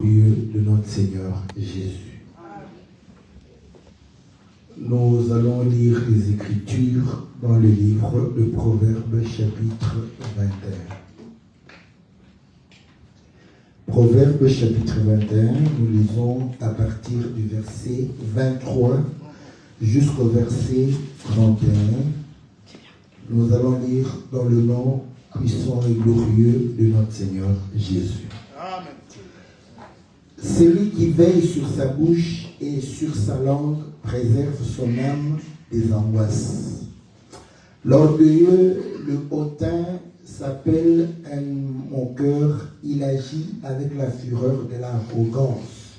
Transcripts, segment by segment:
De notre Seigneur Jésus. Nous allons lire les Écritures dans le livre de Proverbes chapitre 21. Proverbes chapitre 21, nous lisons à partir du verset 23 jusqu'au verset 31. Nous allons lire dans le nom puissant et glorieux de notre Seigneur Jésus. Amen. Celui qui veille sur sa bouche et sur sa langue préserve son âme des angoisses. L'orgueilleux, le hautain, s'appelle un moqueur. Il agit avec la fureur de l'arrogance.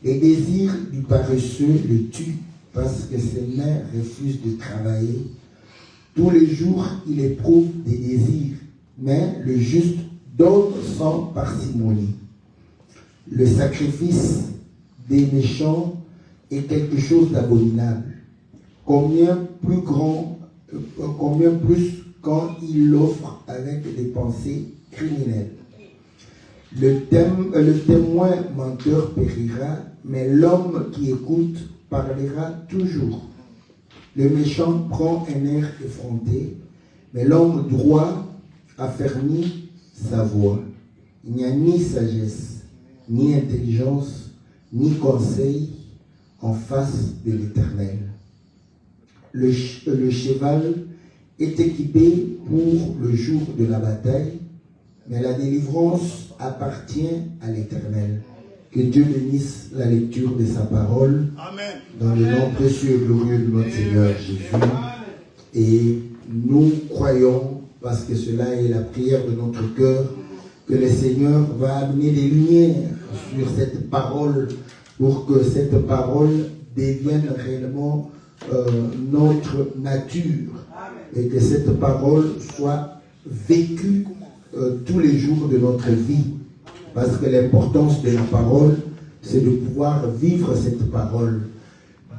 Les désirs du paresseux le tuent parce que ses mains refusent de travailler. Tous les jours, il éprouve des désirs, mais le juste donne sans parcimonie. Le sacrifice des méchants est quelque chose d'abominable. Combien plus quand il l'offre avec des pensées criminelles. Le témoin menteur périra, mais l'homme qui écoute parlera toujours. Le méchant prend un air effronté, mais l'homme droit affermit sa voix. Il n'y a ni sagesse, ni intelligence, ni conseil en face de l'Éternel. Le cheval est équipé pour le jour de la bataille, mais la délivrance appartient à l'Éternel. Que Dieu bénisse la lecture de sa parole. Amen. Dans le nom précieux et glorieux de notre Seigneur Jésus. Et nous croyons, parce que cela est la prière de notre cœur, que le Seigneur va amener des lumières sur cette parole pour que cette parole devienne réellement notre nature et que cette parole soit vécue tous les jours de notre vie. Parce que l'importance de la parole, c'est de pouvoir vivre cette parole.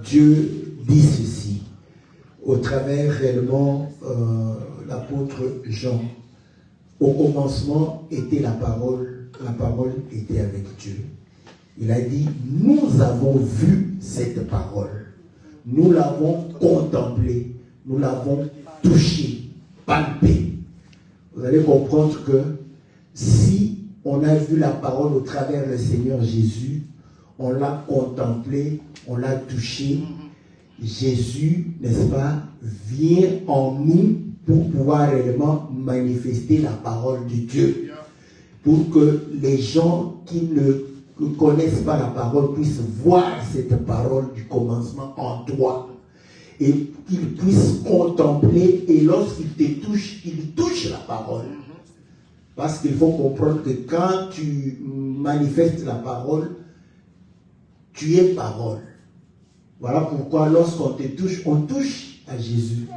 Dieu dit ceci au travers réellement l'apôtre Jean. Au commencement était la parole était avec Dieu. Il a dit, nous avons vu cette parole, nous l'avons contemplée, nous l'avons touchée, palpée. Vous allez comprendre que si on a vu la parole au travers du Seigneur Jésus, on l'a contemplé, on l'a touché. Jésus, n'est-ce pas, vient en nous pour pouvoir réellement manifester la parole de Dieu. Pour que les gens qui ne connaissent pas la parole puissent voir cette parole du commencement en toi. Et qu'ils puissent contempler, et lorsqu'ils te touchent, ils touchent la parole. Parce qu'il faut comprendre que quand tu manifestes la parole, tu es parole. Voilà pourquoi lorsqu'on te touche, on touche à Jésus.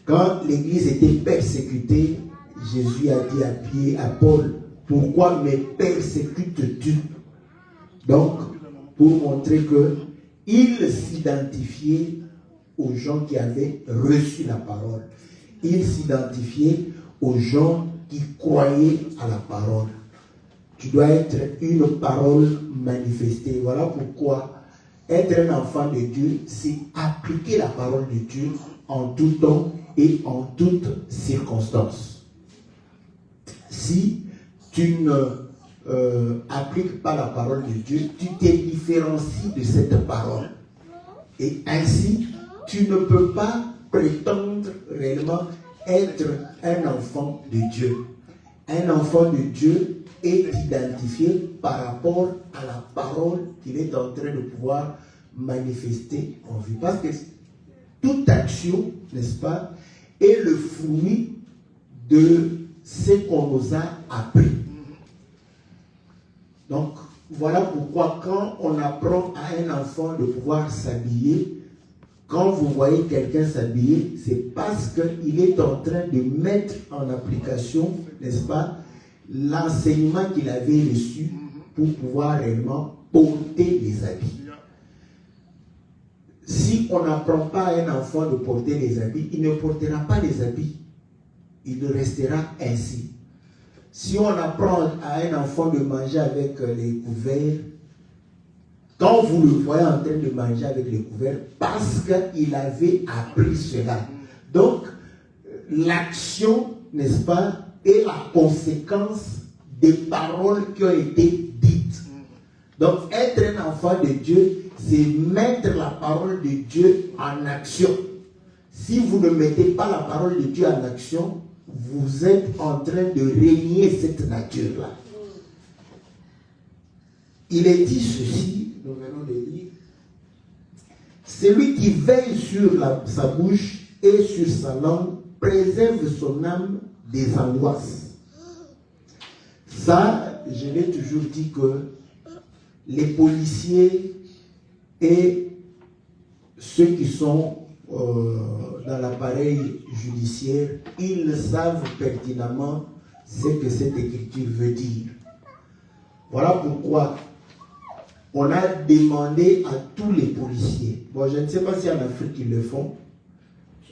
Quand l'Église était persécutée, Jésus a dit à Paul, pourquoi me persécutes-tu? Donc, pour montrer qu'il s'identifiait aux gens qui avaient reçu la parole. Il s'identifiait aux gens qui croyaient à la parole. Tu dois être une parole manifestée. Voilà pourquoi être un enfant de Dieu, c'est appliquer la parole de Dieu en tout temps et en toutes circonstances. Si tu ne appliques pas la parole de Dieu, tu te différencies de cette parole. Et ainsi, tu ne peux pas prétendre réellement être un enfant de Dieu. Un enfant de Dieu est identifié par rapport à la parole qu'il est en train de pouvoir manifester en vie. Parce que toute action, n'est-ce pas, est le fruit de ce qu'on nous a appris. Donc, voilà pourquoi quand on apprend à un enfant de pouvoir s'habiller, quand vous voyez quelqu'un s'habiller, c'est parce qu'il est en train de mettre en application, n'est-ce pas, l'enseignement qu'il avait reçu pour pouvoir réellement porter les habits. Si on n'apprend pas à un enfant de porter les habits, il ne portera pas les habits. Il restera ainsi. Si on apprend à un enfant de manger avec les couverts, quand vous le voyez en train de manger avec les couverts, parce qu'il avait appris cela. Donc, l'action, n'est-ce pas, est la conséquence des paroles qui ont été dites. Donc, être un enfant de Dieu, c'est mettre la parole de Dieu en action. Si vous ne mettez pas la parole de Dieu en action, vous êtes en train de régner cette nature-là. Il est dit ceci, nous venons de lire. Celui qui veille sur sa bouche et sur sa langue préserve son âme des angoisses. Ça, je l'ai toujours dit que les policiers et ceux qui sont dans l'appareil judiciaire, ils savent pertinemment ce que cette écriture veut dire. Voilà pourquoi on a demandé à tous les policiers. Bon, je ne sais pas si en Afrique ils le font.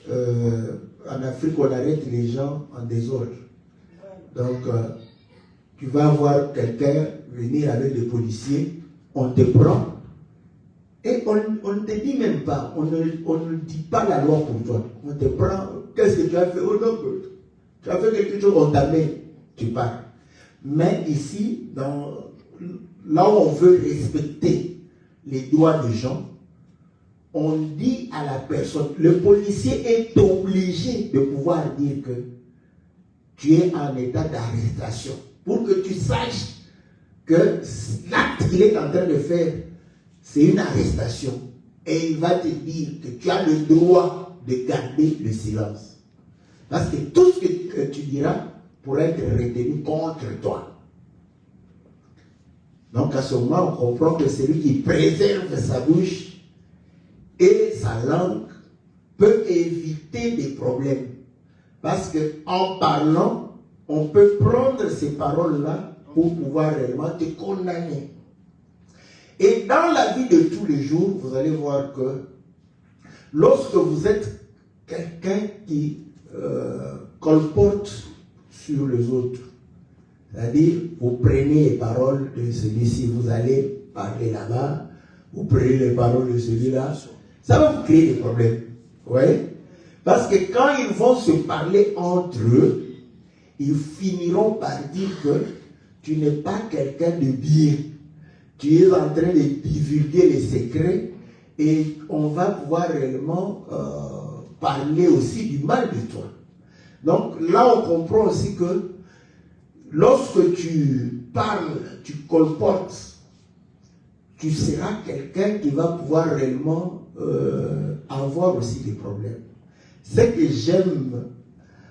En Afrique, on arrête les gens en désordre. Donc, tu vas voir quelqu'un venir avec des policiers, on te prend. Et on ne te dit même pas, on ne dit pas la loi pour toi. On te prend, qu'est-ce que tu as fait? Oh non, tu as fait quelque chose, on t'amène, tu pars. Mais ici, là où on veut respecter les droits des gens, on dit à la personne, le policier est obligé de pouvoir dire que tu es en état d'arrestation. Pour que tu saches que l'acte qu'il est en train de faire, c'est une arrestation. Et il va te dire que tu as le droit de garder le silence. Parce que tout ce que tu diras pourra être retenu contre toi. Donc à ce moment, on comprend que celui qui préserve sa bouche et sa langue peut éviter des problèmes. Parce qu'en parlant, on peut prendre ces paroles-là pour pouvoir réellement te condamner. Et dans la vie de tous les jours, vous allez voir que lorsque vous êtes quelqu'un qui colporte sur les autres, c'est-à-dire vous prenez les paroles de celui-ci, vous allez parler là-bas, vous prenez les paroles de celui-là, ça va vous créer des problèmes. Vous voyez? Parce que quand ils vont se parler entre eux, ils finiront par dire que tu n'es pas quelqu'un de bien. Tu es en train de divulguer les secrets et on va pouvoir réellement parler aussi du mal de toi. Donc là, on comprend aussi que lorsque tu parles, tu colportes, tu seras quelqu'un qui va pouvoir réellement avoir aussi des problèmes. Ce que j'aime,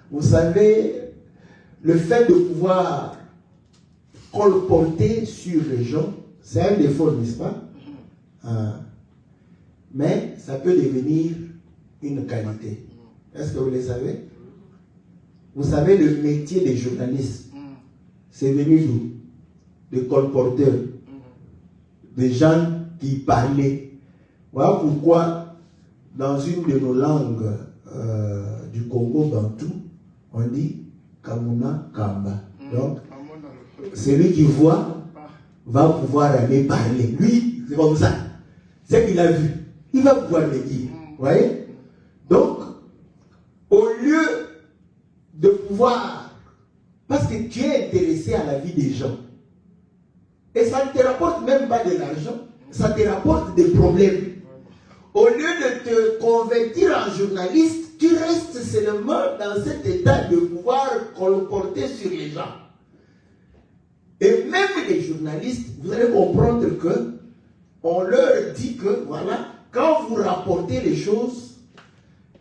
vous savez, le fait de pouvoir colporter sur les gens, c'est un défaut, n'est-ce pas? Mais ça peut devenir une qualité. Est-ce que vous le savez? Vous savez, le métier des journalistes, c'est venu d'où? Des colporteurs, des gens qui parlaient. Voilà pourquoi, dans une de nos langues du Congo bantou, on dit Kamuna Kamba. Donc, celui qui voit va pouvoir aller parler. Lui, c'est comme ça. C'est qu'il a vu. Il va pouvoir le dire. Vous voyez? Donc, au lieu de pouvoir, parce que tu es intéressé à la vie des gens, et ça ne te rapporte même pas de l'argent, ça te rapporte des problèmes. Au lieu de te convertir en journaliste, tu restes seulement dans cet état de pouvoir colporter sur les gens. Et même les journalistes, vous allez comprendre que on leur dit que, voilà, quand vous rapportez les choses,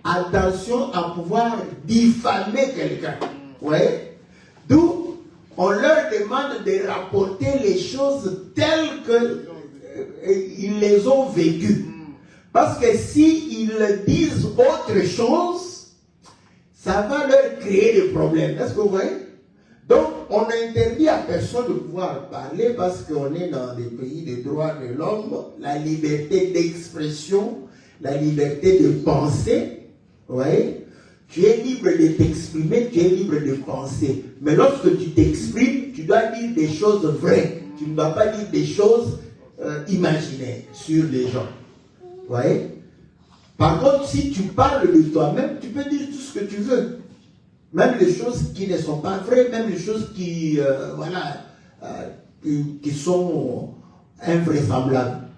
attention à pouvoir diffamer quelqu'un. Ouais. D'où on leur demande de rapporter les choses telles qu'ils les ont vécues. Parce que s'ils disent autre chose, ça va leur créer des problèmes. Est-ce que vous voyez? Donc, on interdit à personne de pouvoir parler parce qu'on est dans des pays de droits de l'homme, la liberté d'expression, la liberté de penser. Vous voyez? Tu es libre de t'exprimer, tu es libre de penser. Mais lorsque tu t'exprimes, tu dois dire des choses vraies. Tu ne dois pas dire des choses imaginaires sur les gens. Vous voyez? Par contre, si tu parles de toi-même, tu peux dire tout ce que tu veux. Même les choses qui ne sont pas vraies, même les choses qui, qui sont invraisemblables.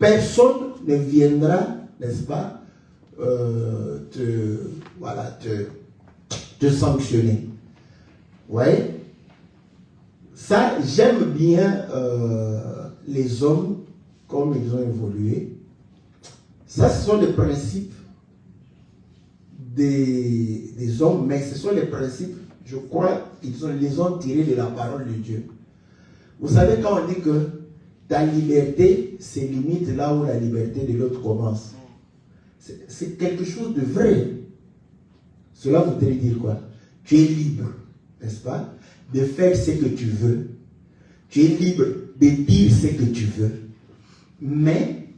Personne ne viendra, n'est-ce pas, te sanctionner. Vous voyez? Ça, j'aime bien les hommes, comme ils ont évolué. Ça, ce sont les principes des hommes, mais ce sont les principes, je crois, qu'ils les ont tirés de la parole de Dieu. Vous savez, quand on dit que ta liberté se limite là où la liberté de l'autre commence, c'est quelque chose de vrai. Cela voudrait dire quoi? Tu es libre, n'est-ce pas, de faire ce que tu veux. Tu es libre de dire ce que tu veux. Mais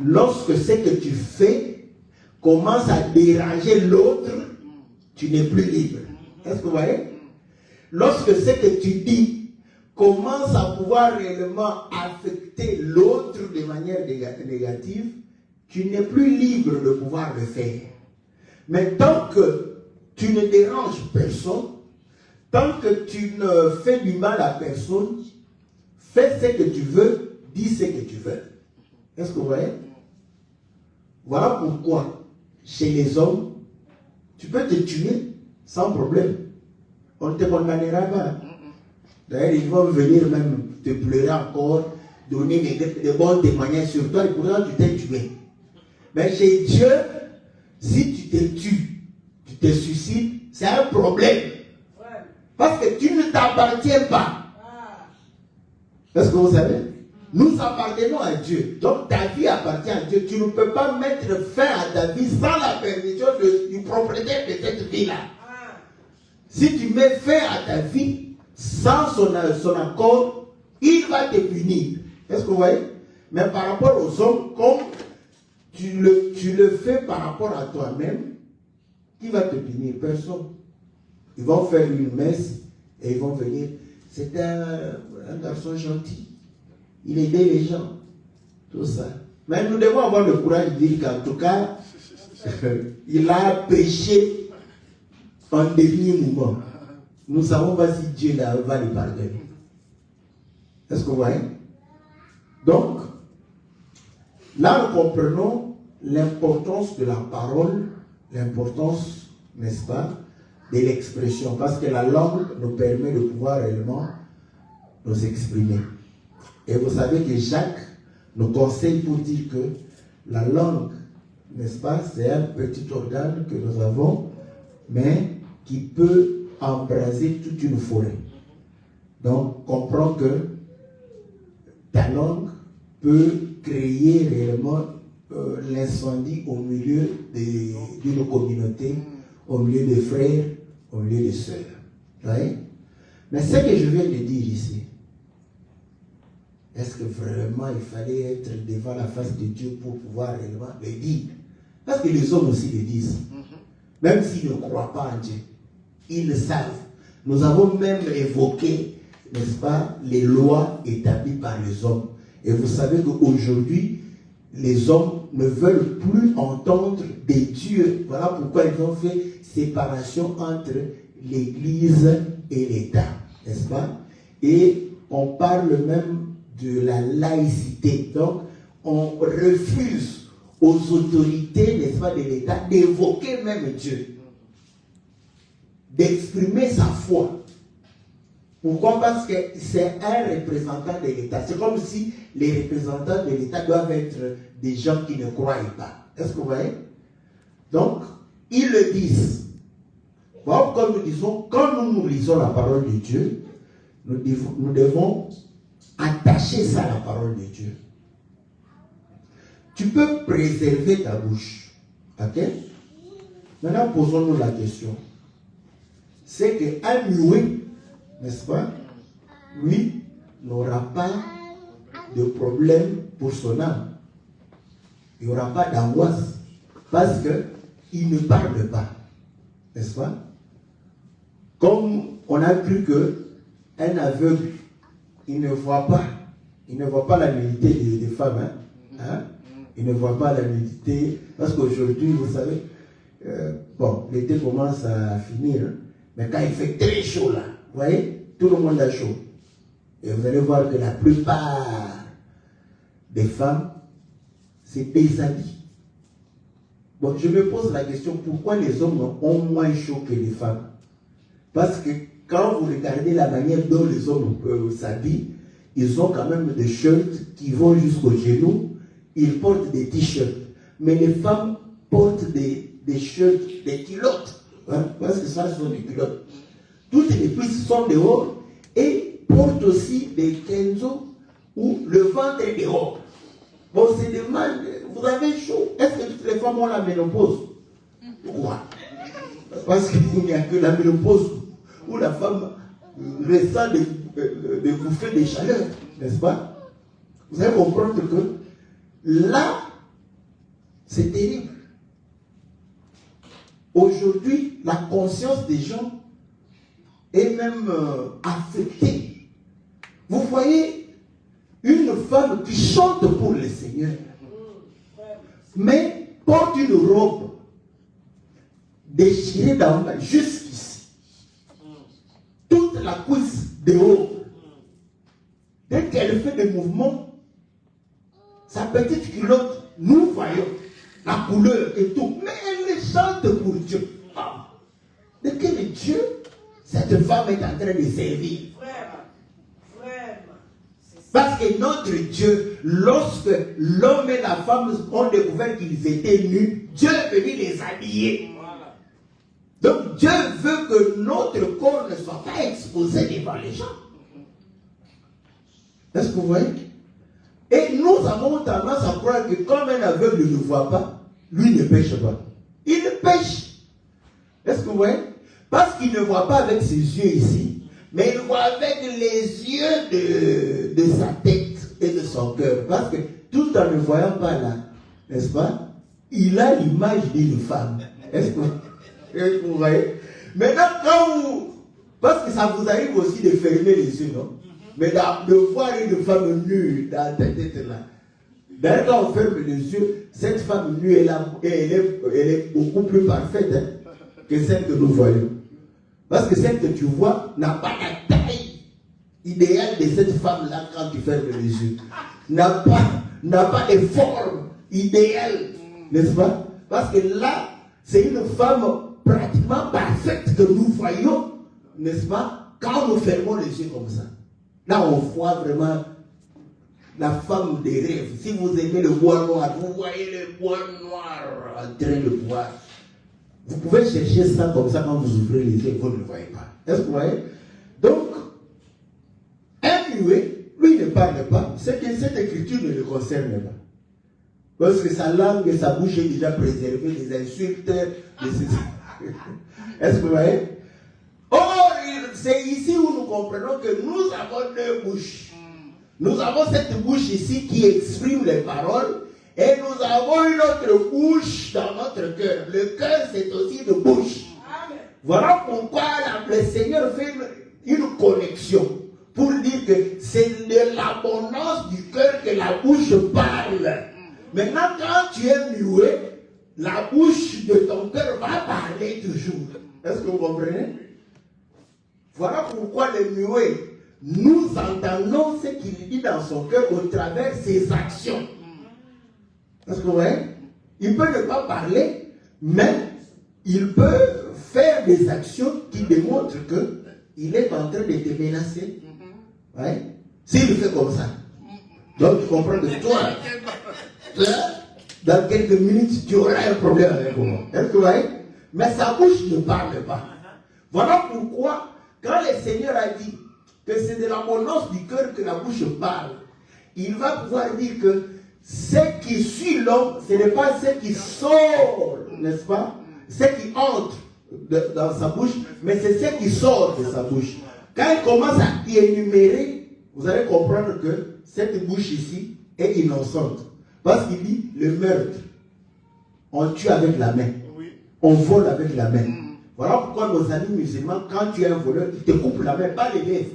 lorsque ce que tu fais commence à déranger l'autre, tu n'es plus libre. Est-ce que vous voyez? Lorsque ce que tu dis commence à pouvoir réellement affecter l'autre de manière négative, tu n'es plus libre de pouvoir le faire. Mais tant que tu ne déranges personne, tant que tu ne fais du mal à personne, fais ce que tu veux, dis ce que tu veux. Est-ce que vous voyez? Voilà pourquoi, chez les hommes, tu peux te tuer sans problème. On ne te condamnera pas. D'ailleurs, ils vont venir même te pleurer encore, donner des bons témoignages sur toi, et pourtant tu t'es tué. Mais chez Dieu, si tu te tues, tu te suicides, c'est un problème. Parce que tu ne t'appartiens pas. Est-ce que vous savez? Nous appartenons à Dieu. Donc ta vie appartient à Dieu. Tu ne peux pas mettre fin à ta vie sans la permission du propriétaire de cette vie-là. Si tu mets fin à ta vie sans son accord, il va te punir. Est-ce que vous voyez? Mais par rapport aux hommes, comme tu le fais par rapport à toi-même, qui va te punir? Personne. Ils vont faire une messe et ils vont venir. C'est un garçon gentil. Il aidait les gens. Tout ça. Mais nous devons avoir le courage de dire qu'en tout cas, il a péché en dernier moment. Nous ne savons pas si Dieu va le pardonner. Est-ce que vous voyez? Donc, là nous comprenons l'importance de la parole, l'importance, n'est-ce pas, de l'expression, parce que la langue nous permet de pouvoir réellement nous exprimer. Et vous savez que Jacques nous conseille pour dire que la langue, n'est-ce pas, c'est un petit organe que nous avons, mais qui peut embraser toute une forêt. Donc, comprends que ta langue peut créer réellement l'incendie au milieu d'une communauté, au milieu des frères, au milieu des sœurs. Oui? Mais ce que je viens de dire ici, est-ce que vraiment il fallait être devant la face de Dieu pour pouvoir réellement le dire? Parce que les hommes aussi le disent. Même s'ils ne croient pas en Dieu, ils le savent. Nous avons même évoqué, n'est-ce pas, les lois établies par les hommes. Et vous savez qu'aujourd'hui, les hommes ne veulent plus entendre des dieux. Voilà pourquoi ils ont fait séparation entre l'Église et l'État, n'est-ce pas? Et on parle même de la laïcité. Donc, on refuse aux autorités, n'est-ce pas, de l'État d'évoquer même Dieu, d'exprimer sa foi. Pourquoi? Parce que c'est un représentant de l'État. C'est comme si les représentants de l'État doivent être des gens qui ne croient pas. Est-ce que vous voyez? Donc, ils le disent. Bon, comme nous disons, quand nous lisons la parole de Dieu, nous devons attacher ça à la parole de Dieu. Tu peux préserver ta bouche. Ok? Maintenant, posons-nous la question. C'est qu'un muet, n'est-ce pas, lui n'aura pas de problème pour son âme. Il n'y aura pas d'angoisse parce qu'il ne parle pas. N'est-ce pas? Comme on a cru qu'un aveugle, il ne voit pas la nudité des femmes. Hein? Il ne voit pas la nudité. Parce qu'aujourd'hui, vous savez, l'été commence à finir. Mais quand il fait très chaud là, vous voyez, tout le monde a chaud. Et vous allez voir que la plupart des femmes se déshabillent. Bon, je me pose la question, pourquoi les hommes ont moins chaud que les femmes? Parce que quand vous regardez la manière dont les hommes s'habillent, ils ont quand même des shirts qui vont jusqu'aux genoux, ils portent des t-shirts. Mais les femmes portent des shirts, des culottes, hein, parce que ça sont des culottes. Toutes les cuisses sont dehors et portent aussi des kenzo où le ventre est dehors. Bon, c'est des mal, vous avez chaud. Est-ce que toutes les femmes ont la ménopause? Pourquoi? Parce qu'il n'y a que la ménopause où la femme ressent des bouffées de chaleur, n'est-ce pas? Vous allez comprendre que là, c'est terrible. Aujourd'hui, la conscience des gens est même affectée. Vous voyez une femme qui chante pour le Seigneur, mais porte une robe déchirée d'en bas jusqu'ici. Toute la cuisse de haut. Dès qu'elle fait des mouvements, sa petite culotte, nous voyons la couleur et tout. Mais elle chante pour Dieu. Ah. De quel Dieu cette femme est en train de servir? Parce que notre Dieu, lorsque l'homme et la femme ont découvert qu'ils étaient nus, Dieu est venu les habiller. Donc Dieu veut que notre corps ne soit pas exposé devant les gens. Est-ce que vous voyez? Et nous avons tendance à croire que comme un aveugle ne voit pas, lui ne pêche pas. Il pêche. Est-ce que vous voyez? Parce qu'il ne voit pas avec ses yeux ici, mais il voit avec les yeux de sa tête et de son cœur. Parce que tout en ne voyant pas là, n'est-ce pas? Il a l'image d'une femme. Est-ce que vous voyez? Maintenant, quand vous... Parce que ça vous arrive aussi de fermer les yeux, non? Mais de voir une femme nue dans ta tête là. D'ailleurs, quand on ferme les yeux, cette femme nue, elle est beaucoup plus parfaite que celle que nous voyons. Parce que celle que tu vois n'a pas la taille idéale de cette femme-là quand tu fermes les yeux. N'a pas de forme idéale, n'est-ce pas? Parce que là, c'est une femme pratiquement parfaite que nous voyons, n'est-ce pas? Quand nous fermons les yeux comme ça. Là, on voit vraiment la femme des rêves. Si vous aimez le bois noir, vous voyez le bois noir en train de boire. Vous pouvez chercher ça comme ça quand vous ouvrez les yeux, vous ne le voyez pas. Est-ce que vous voyez? Donc, un muet, lui, il ne parle pas. C'est que cette écriture ne le concerne pas. Parce que sa langue et sa bouche est déjà préservée des insultes. Est-ce que vous voyez? Or, c'est ici où nous comprenons que nous avons deux bouches. Nous avons cette bouche ici qui exprime les paroles. Et nous avons une autre bouche dans notre cœur. Le cœur, c'est aussi une bouche. Amen. Voilà pourquoi le Seigneur fait une connexion. Pour dire que c'est de l'abondance du cœur que la bouche parle. Maintenant, quand tu es muet, la bouche de ton cœur va parler toujours. Est-ce que vous comprenez? Voilà pourquoi le muet, nous entendons ce qu'il dit dans son cœur au travers de ses actions. Est-ce que vous voyez? Il peut ne pas parler, mais il peut faire des actions qui démontrent qu'il est en train de te menacer. Ouais? S'il fait comme ça. Donc tu comprends que toi, dans quelques minutes, tu auras un problème avec moi. Est-ce que vous voyez? Mais sa bouche ne parle pas. Voilà pourquoi, quand le Seigneur a dit que c'est de l'abondance du cœur que la bouche parle, il va pouvoir dire que ce qui suit l'homme, ce n'est pas ce qui sort, n'est-ce pas? Ce qui entre dans sa bouche, mais c'est ce qui sort de sa bouche. Quand il commence à énumérer, vous allez comprendre que cette bouche ici est innocente. Parce qu'il dit le meurtre, on tue avec la main, on vole avec la main. Voilà pourquoi nos amis musulmans, quand tu es un voleur, ils te coupent la main, pas les lèvres.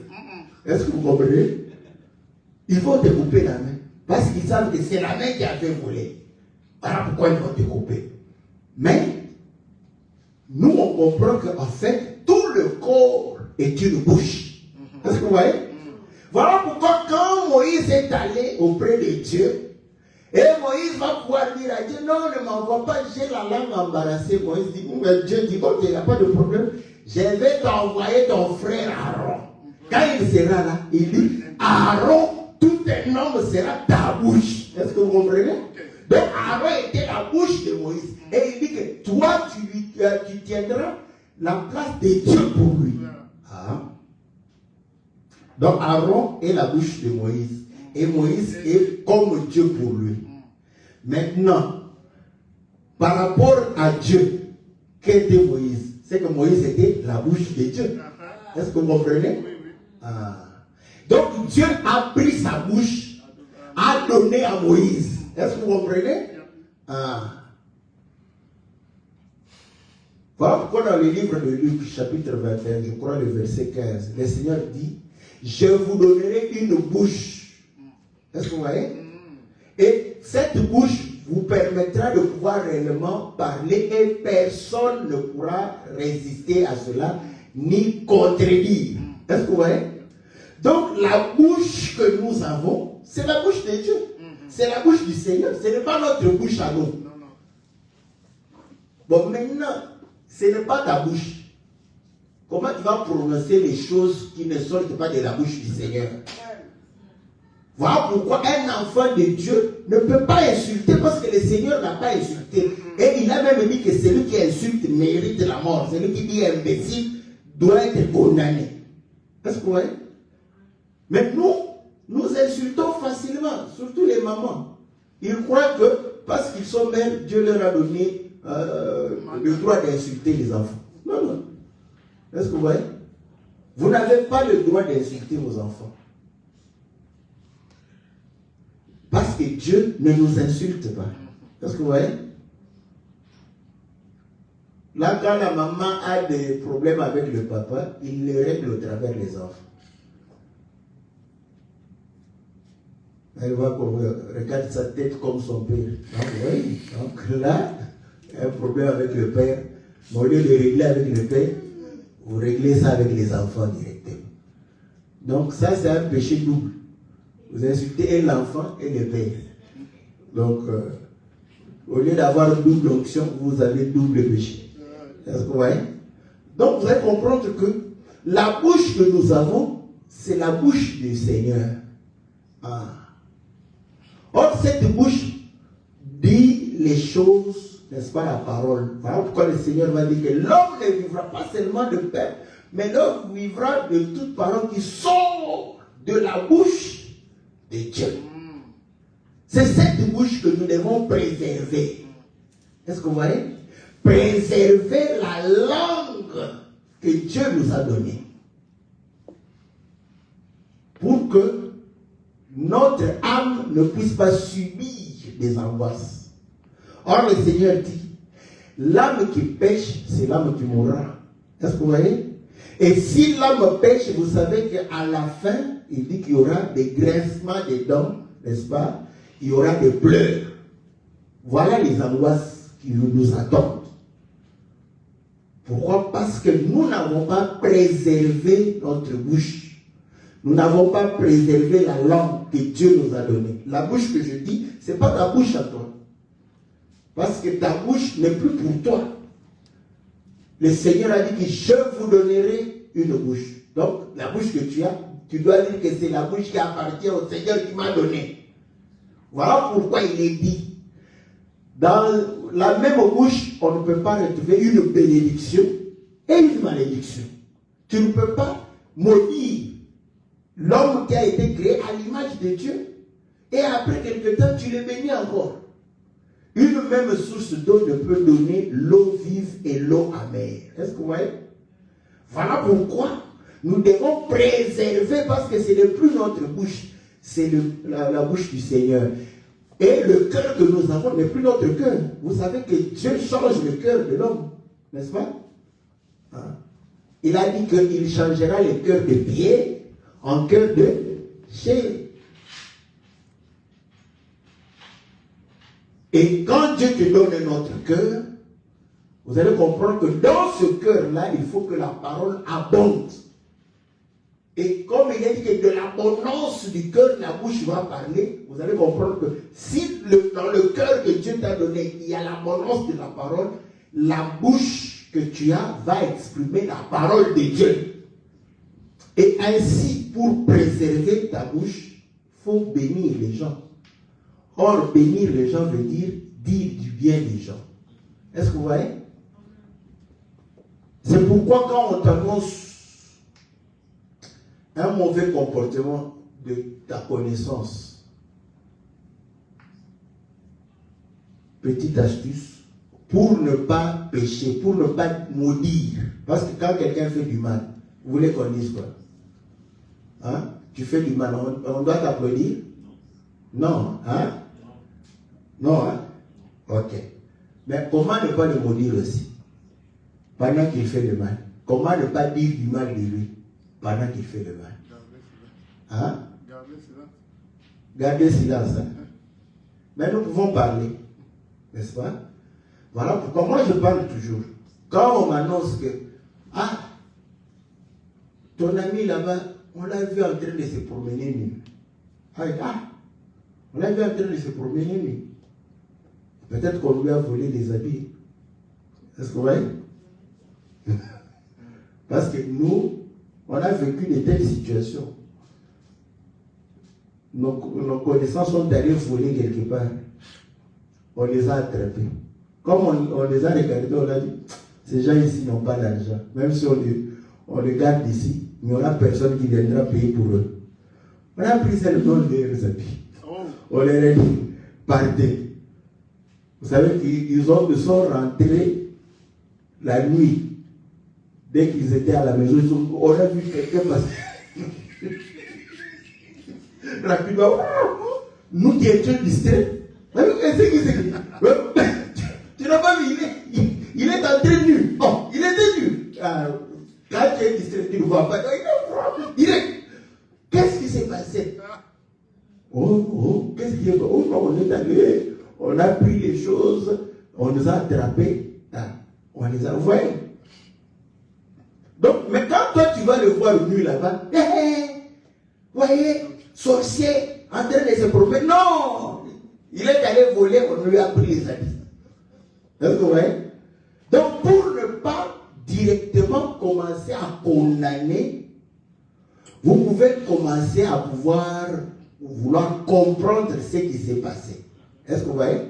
Est-ce que vous comprenez? Ils vont te couper la main. Parce qu'ils savent que c'est la main qui a fait voler. Voilà pourquoi ils vont te couper. Mais, nous on comprend qu'en fait, tout le corps est une bouche. Est-ce que vous voyez? Voilà pourquoi quand Moïse est allé auprès de Dieu, et Moïse va pouvoir dire à Dieu, non, ne m'envoie pas, j'ai la langue embarrassée. Moïse dit, Dieu dit, ok, il n'y a pas de problème, je vais t'envoyer ton frère Aaron. Quand il sera là, il dit, Aaron, tout un homme sera ta bouche. Est-ce que vous comprenez? Donc Aaron était la bouche de Moïse. Et il dit que toi, tu tiendras la place de Dieu pour lui. Ah. Donc Aaron est la bouche de Moïse. Et Moïse est comme Dieu pour lui. Maintenant, par rapport à Dieu, qu'était Moïse? C'est que Moïse était la bouche de Dieu. Est-ce que vous comprenez? Ah. Donc Dieu a pris sa bouche, a donné à Moïse. Est-ce que vous comprenez? Ah. Voilà pourquoi dans le livre de Luc, chapitre 21, je crois le verset 15, le Seigneur dit, je vous donnerai une bouche. Est-ce que vous voyez? Et cette bouche vous permettra de pouvoir réellement parler et personne ne pourra résister à cela ni contredire. Est-ce que vous voyez? Donc la bouche que nous avons, c'est la bouche de Dieu. C'est la bouche du Seigneur. Ce n'est pas notre bouche à nous. Bon, maintenant, ce n'est pas ta bouche. Comment tu vas prononcer les choses qui ne sortent pas de la bouche du Seigneur? Voilà pourquoi un enfant de Dieu ne peut pas insulter parce que le Seigneur n'a pas insulté. Et il a même dit que celui qui insulte mérite la mort. Celui qui dit imbécile doit être condamné. Est-ce que vous voyez? Mais nous insultons facilement, surtout les mamans. Ils croient que parce qu'ils sont mères, Dieu leur a donné le droit d'insulter les enfants. Non, non. Est-ce que vous voyez? Vous n'avez pas le droit d'insulter vos enfants. Parce que Dieu ne nous insulte pas. Est-ce que vous voyez? Là, quand la maman a des problèmes avec le papa, il les règle au travers des enfants. Elle va regarder sa tête comme son père. Donc, oui. Donc là, il y a un problème avec le père. Mais au lieu de régler avec le père, vous réglez ça avec les enfants directement. Donc ça, c'est un péché double. Vous insultez l'enfant et le père. Donc, au lieu d'avoir double onction, vous avez double péché. Est-ce que vous voyez? Donc, vous allez comprendre que la bouche que nous avons, c'est la bouche du Seigneur. Ah. Or, cette bouche dit les choses, n'est-ce pas, la parole. Voilà pourquoi le Seigneur va dire que l'homme ne vivra pas seulement de pain, mais l'homme vivra de toute parole qui sort de la bouche de Dieu. C'est cette bouche que nous devons préserver. Est-ce que vous voyez? Préserver la langue que Dieu nous a donnée. Pour que notre âme ne puisse pas subir des angoisses. Or, le Seigneur dit, l'âme qui pêche, c'est l'âme qui mourra. Est-ce que vous voyez? Et si l'âme pêche, vous savez qu'à la fin, il dit qu'il y aura des grincements des dents, n'est-ce pas? Il y aura des pleurs. Voilà les angoisses qui nous attendent. Pourquoi? Parce que nous n'avons pas préservé notre bouche. Nous n'avons pas préservé la langue que Dieu nous a donnée. La bouche que je dis, ce n'est pas ta bouche à toi. Parce que ta bouche n'est plus pour toi. Le Seigneur a dit que je vous donnerai une bouche. Donc, la bouche que tu as, tu dois dire que c'est la bouche qui appartient au Seigneur qui m'a donné. Voilà pourquoi il est dit. Dans la même bouche, on ne peut pas retrouver une bénédiction et une malédiction. Tu ne peux pas maudire l'homme qui a été créé à l'image de Dieu. Et après quelque temps, tu le bénis encore. Une même source d'eau ne peut donner l'eau vive et l'eau amère. Est-ce que vous voyez? Voilà pourquoi nous devons préserver, parce que ce n'est plus notre bouche, c'est la bouche du Seigneur. Et le cœur que nous avons n'est plus notre cœur. Vous savez que Dieu change le cœur de l'homme, n'est-ce pas? Hein? Il a dit qu'il changera les cœurs de pierre en cœurs de chair. Et quand Dieu te donne un autre cœur, vous allez comprendre que dans ce cœur-là, il faut que la parole abonde. Et comme il a dit que de l'abondance du cœur, la bouche va parler, vous allez comprendre que si dans le cœur que Dieu t'a donné, il y a l'abondance de la parole, la bouche que tu as va exprimer la parole de Dieu. Et ainsi, pour préserver ta bouche, il faut bénir les gens. Or, bénir les gens veut dire du bien des gens. Est-ce que vous voyez? C'est pourquoi quand on t'annonce un mauvais comportement de ta connaissance, petite astuce, pour ne pas pécher, pour ne pas maudire. Parce que quand quelqu'un fait du mal, vous voulez qu'on dise quoi? Hein? Tu fais du mal, on doit t'applaudir? Non, hein? Non, hein? Ok. Mais comment ne pas le maudire aussi? Pendant qu'il fait le mal. Comment ne pas dire du mal de lui pendant qu'il fait le mal? Hein? Gardez silence. Hein? Mais nous pouvons parler. N'est-ce pas? Voilà pourquoi moi je parle toujours. Quand on m'annonce que ton ami là-bas, on l'a vu en train de se promener nu. On l'a vu en train de se promener nu. Peut-être qu'on lui a volé des habits. Est-ce que vous voyez? Parce que nous, on a vécu de telles situations. Nos connaissances sont allées voler quelque part. On les a attrapés. Comme on les a regardés, on a dit, ces gens ici n'ont pas d'argent. Même si on les garde ici, il n'y aura personne qui viendra payer pour eux. On a pris seulement leurs habits. On les a dit, partez. Vous savez qu'ils sont rentrés la nuit. Dès qu'ils étaient à la maison, on a vu quelqu'un passer. Rapidement, nous qui étions distraits. Tu n'as pas vu, il est entré nu. Oh, il était nu. Quand tu es distrait, tu ne vois pas. Qu'est-ce qui s'est passé? Qu'est-ce qui est passé? On est allé, on a pris les choses, on nous a attrapés, on les a envoyés. Donc, mais quand toi tu vas le voir nu là-bas, voyez, sorcier en train de se promener, non, il est allé voler, on lui a pris les habits. Est-ce que vous voyez? Donc, pour ne pas directement commencer à condamner, vous pouvez commencer à vouloir comprendre ce qui s'est passé. Est-ce que vous voyez?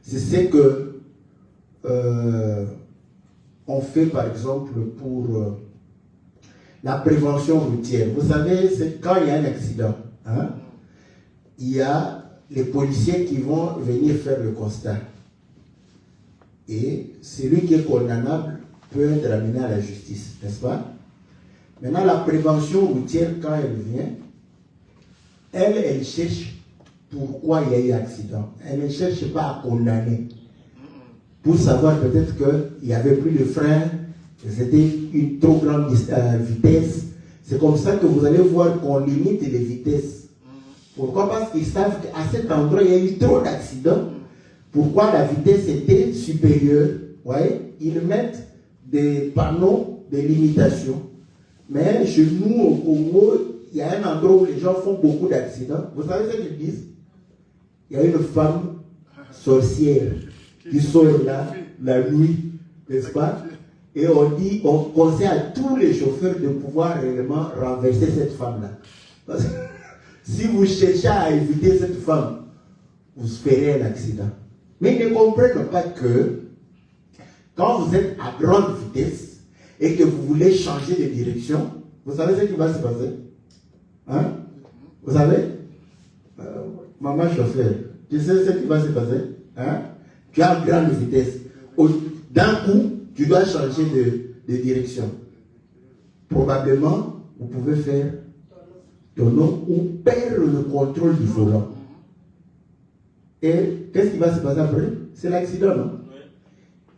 C'est ce que on fait par exemple pour la prévention routière. Vous savez, c'est quand il y a un accident, hein, il y a les policiers qui vont venir faire le constat. Et celui qui est condamnable peut être amené à la justice, n'est-ce pas? Maintenant, la prévention routière, quand elle vient, elle cherche pourquoi il y a eu accident. Elle ne cherche pas à condamner. Pour savoir peut-être qu'il n'y avait plus de frein, que c'était une trop grande vitesse. C'est comme ça que vous allez voir qu'on limite les vitesses. Pourquoi? Parce qu'ils savent qu'à cet endroit, il y a eu trop d'accidents. Pourquoi la vitesse était supérieure? Vous voyez, ils mettent des panneaux de limitation. Mais chez nous, au Congo, il y a un endroit où les gens font beaucoup d'accidents. Vous savez ce qu'ils disent? Il y a une femme sorcière qui sort là, la nuit, n'est-ce pas? Et on conseille à tous les chauffeurs de pouvoir réellement renverser cette femme-là. Parce que si vous cherchez à éviter cette femme, vous ferez un accident. Mais ils ne comprennent pas que quand vous êtes à grande vitesse et que vous voulez changer de direction, vous savez ce qui va se passer? Hein? Vous savez? Maman chauffeur, tu sais ce qui va se passer? Hein? Tu es à grande vitesse. D'un coup, tu dois changer de direction. Probablement, vous pouvez faire tonneau ou perdre le contrôle du volant. Et qu'est-ce qui va se passer après? C'est l'accident, non?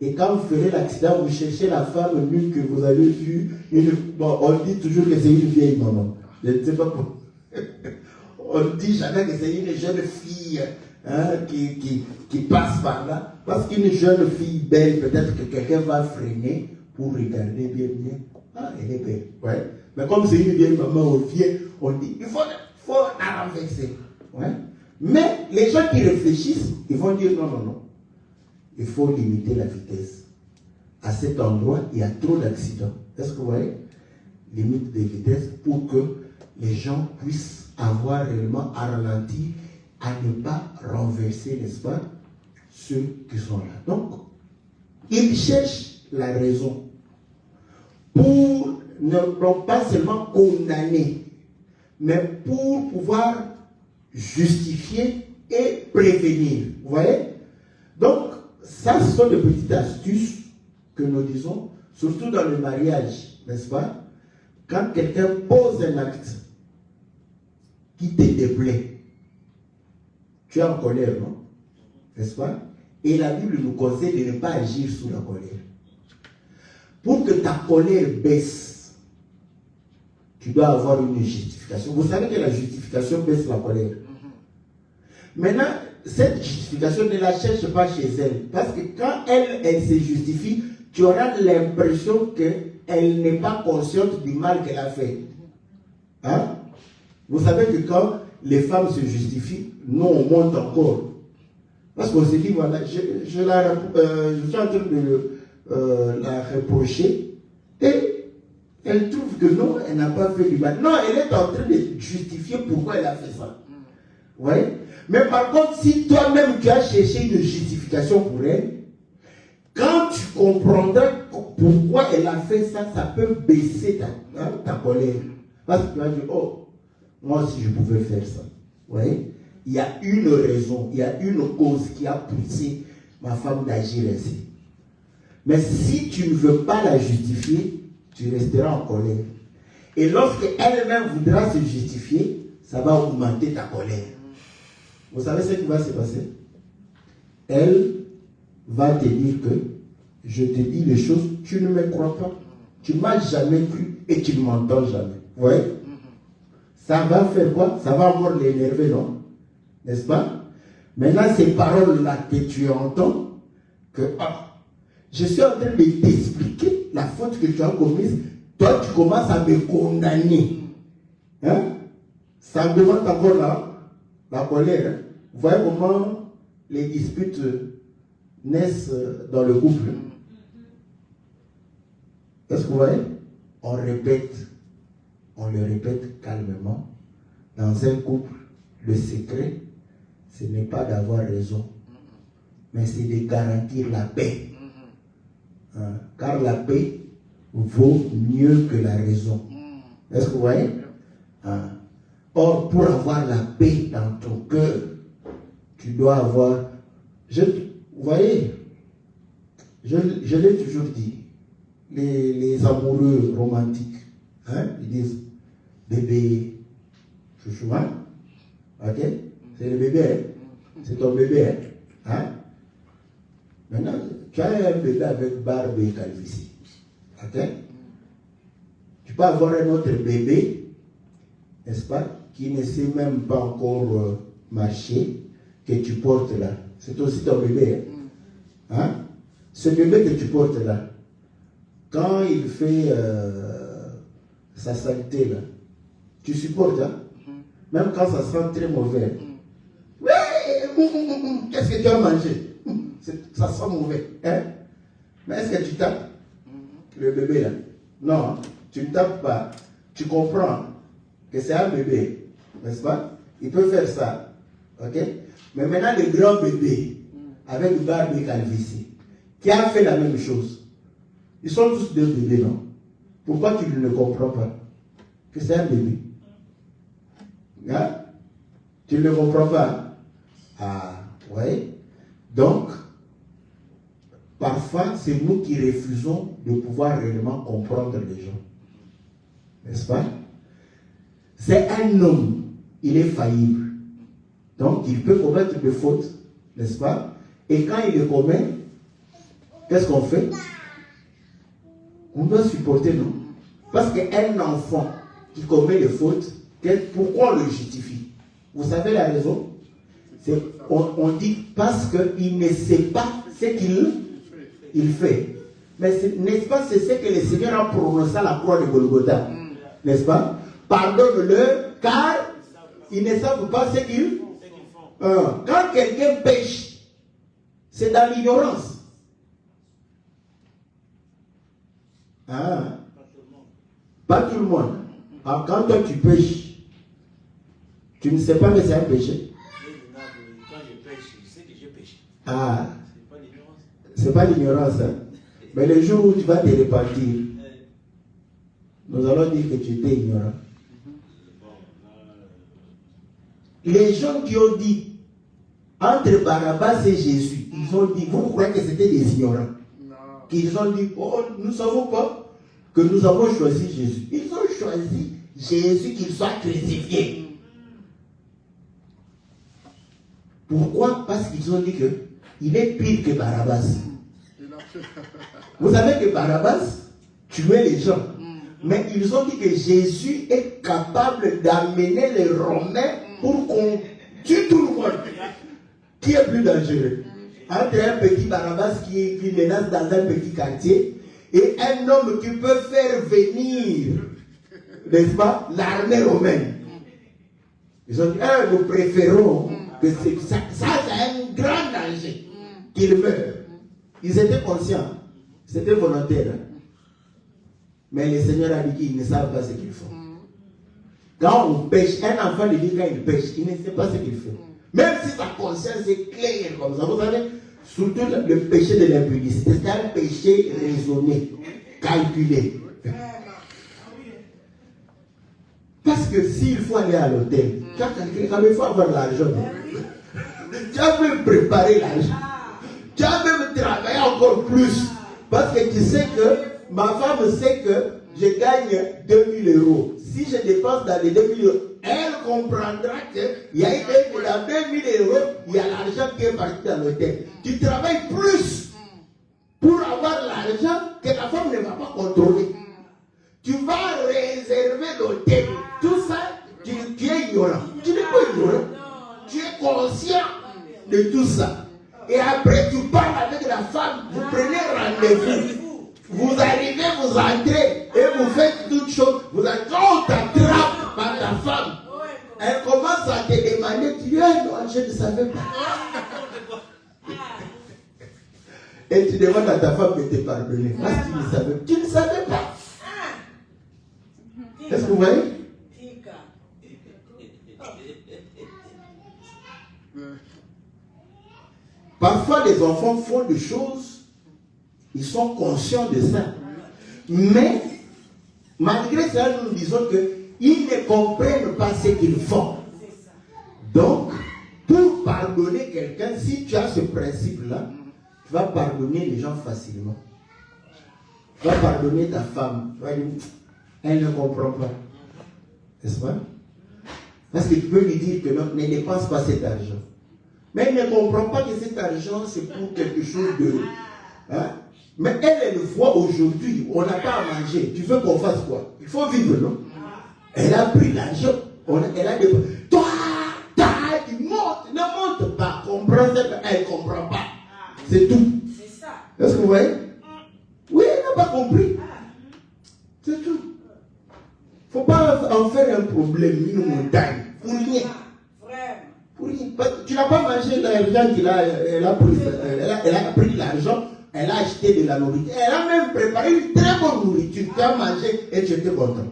Et quand vous ferez l'accident, vous cherchez la femme nue que vous avez vue. Bon, on dit toujours que c'est une vieille maman. Je ne sais pas pourquoi. On ne dit jamais que c'est une jeune fille qui passe par là. Parce qu'une jeune fille belle, peut-être que quelqu'un va freiner pour regarder bien. Ah, elle est belle. Ouais. Mais comme c'est une vieille maman ou vieille, on dit il faut la renverser. Ouais. Mais les gens qui réfléchissent, ils vont dire non. Il faut limiter la vitesse. À cet endroit, il y a trop d'accidents. Est-ce que vous voyez? Limite de vitesse pour que les gens puissent avoir réellement à ralentir, à ne pas renverser, n'est-ce pas, ceux qui sont là. Donc, ils cherchent la raison pour non pas seulement condamner, mais pour pouvoir justifier et prévenir. Vous voyez? Donc, ça, ce sont des petites astuces que nous disons, surtout dans le mariage, n'est-ce pas? Quand quelqu'un pose un acte qui te déplaît, tu es en colère, non? N'est-ce pas? Et la Bible nous conseille de ne pas agir sous la colère. Pour que ta colère baisse, tu dois avoir une justification. Vous savez que la justification baisse la colère. Maintenant, cette justification, ne la cherche pas chez elle. Parce que quand elle se justifie, tu auras l'impression qu'elle n'est pas consciente du mal qu'elle a fait. Hein? Vous savez que quand les femmes se justifient, nous on monte encore. Parce qu'on se dit, voilà, je suis en train de la reprocher. Et elle trouve que non, elle n'a pas fait du mal. Non, elle est en train de justifier pourquoi elle a fait ça. Vous voyez? Mais par contre, si toi-même tu as cherché une justification pour elle, quand tu comprendras pourquoi elle a fait ça, ça peut baisser ta colère. Parce que tu vas dire, oh, moi aussi je pouvais faire ça. Vous voyez? Il y a une raison, il y a une cause qui a poussé ma femme d'agir ainsi. Mais si tu ne veux pas la justifier, tu resteras en colère. Et lorsque elle-même voudra se justifier, ça va augmenter ta colère. Vous savez ce qui va se passer? Elle va te dire que je te dis les choses, tu ne me crois pas. Tu ne m'as jamais cru et tu ne m'entends jamais. Vous voyez? Ça va faire quoi? Ça va encore l'énerver, non? N'est-ce pas? Maintenant, ces paroles-là que tu entends, que je suis en train de t'expliquer la faute que tu as commise, toi tu commences à me condamner. Hein? Ça demande encore la colère. Hein? Vous voyez comment les disputes naissent dans le couple. Est-ce que vous voyez? On le répète calmement. Dans un couple, le secret, ce n'est pas d'avoir raison, mais c'est de garantir la paix. Car la paix vaut mieux que la raison. Est-ce que vous voyez? Or, pour avoir la paix dans ton cœur, tu dois avoir... vous voyez, je l'ai toujours dit, les amoureux romantiques, ils disent bébé, chouchou, ok? C'est le bébé, c'est ton bébé, Maintenant, tu as un bébé avec barbe et calvitie, ok? Tu peux avoir un autre bébé, n'est-ce pas, qui ne sait même pas encore marcher, que tu portes là. C'est aussi ton bébé, Ce bébé que tu portes là, quand il fait sa saleté là, tu supportes, même quand ça sent très mauvais. Qu'est-ce que tu as mangé? Ça sent mauvais. Mais est-ce que tu tapes le bébé là? Non, tu ne tapes pas. Tu comprends que c'est un bébé, n'est-ce pas? Il peut faire ça. Ok? Mais maintenant, le grand bébé, avec barbe et calvitie, qui a fait la même chose, ils sont tous deux bébés, non? Pourquoi tu ne le comprends pas? Que c'est un bébé. Tu ne le comprends pas? Oui. Donc, parfois, c'est nous qui refusons de pouvoir réellement comprendre les gens. N'est-ce pas? C'est un homme, il est faillible. Donc, il peut commettre des fautes, n'est-ce pas? Et quand il les commet, qu'est-ce qu'on fait? On doit supporter, non? Parce qu'un enfant qui commet des fautes, pourquoi on le justifie? Vous savez la raison? On dit parce qu'il ne sait pas ce qu'il fait. Mais n'est-ce pas, c'est ce que le Seigneur a prononcé à la croix de Golgotha? N'est-ce pas? Pardonne-le, car ils ne savent pas ce qu'ils font. Quand quelqu'un pêche, c'est dans l'ignorance. Pas tout le monde. Quand toi tu pêches, tu ne sais pas que c'est un péché. Quand je pêche, je sais que je pêche. C'est pas l'ignorance. Mais le jour où tu vas te repentir, nous allons dire que tu étais ignorant. Les gens qui ont dit entre Barabbas et Jésus, ils ont dit, vous croyez que c'était des ignorants? Qu'ils ont dit, oh, nous ne savons pas que nous avons choisi Jésus. Ils ont choisi Jésus qu'il soit crucifié. Pourquoi? Parce qu'ils ont dit qu'il est pire que Barabbas. Vous savez que Barabbas tuait les gens. Mais ils ont dit que Jésus est capable d'amener les Romains pour qu'on tue tout le monde. Qui est plus dangereux? Entre un petit Barabbas qui menace dans un petit quartier et un homme qui peut faire venir, n'est-ce pas, l'armée romaine. Ils ont dit, nous préférons que ça c'est un grand danger qu'il meure. Ils étaient conscients, c'était volontaire. Mais le Seigneur a dit qu'ils ne savent pas ce qu'ils font. Quand on pêche, un enfant de Dieu, quand il pêche, il ne sait pas ce qu'il fait. Même si sa conscience est claire comme ça. Vous savez, surtout le péché de l'impudicité, c'est un péché raisonné, calculé. Parce que s'il faut aller à l'hôtel, tu as calculé, quand il faut avoir l'argent. Tu as même préparé l'argent. Tu as même travaillé encore plus. Parce que tu sais que ma femme sait que je gagne 2000 euros. Si je dépense dans les 2000 euros, elle comprendra qu'il y a dans 2000 euros, il y a l'argent qui est parti dans l'hôtel. Tu travailles plus pour avoir l'argent que la femme ne va pas contrôler. Tu vas réserver l'hôtel. Tout ça, tu es ignorant. Tu n'es pas ignorant. Tu es conscient de tout ça. Et après, tu parles avec la femme, vous prenez rendez-vous. Vous arrivez, vous entrez et vous faites toutes choses. Vous êtes, on t'attrape par ta femme. Elle commence à te demander, tu dis, non, je ne savais pas. Et tu demandes à ta femme de te pardonner. Parce que tu ne savais pas. Est-ce que vous voyez? Parfois, les enfants font des choses, ils sont conscients de ça. Mais, malgré ça, nous disons qu'ils ne comprennent pas ce qu'ils font. Donc, pour pardonner quelqu'un, si tu as ce principe-là, tu vas pardonner les gens facilement. Tu vas pardonner ta femme. Tu vas dire, elle ne comprend pas. N'est-ce pas? Parce que tu peux lui dire que non, ne dépense pas cet argent. Mais elle ne comprend pas que cet argent, c'est pour quelque chose de... Hein? Mais elle voit aujourd'hui, on n'a pas à manger. Tu veux qu'on fasse quoi? Il faut vivre, non? Elle a pris l'argent. Elle a dit, toi, tu montes, ne monte pas. Comprends ça, elle ne comprend pas. C'est tout. C'est ça. Est-ce que vous voyez? Oui, elle n'a pas compris. C'est tout. Il ne faut pas en faire un problème, une montagne. Pour rien. Tu n'as pas mangé l'argent elle a pris l'argent, elle a acheté de la nourriture. Elle a même préparé une très bonne nourriture. Tu as mangé et tu étais content.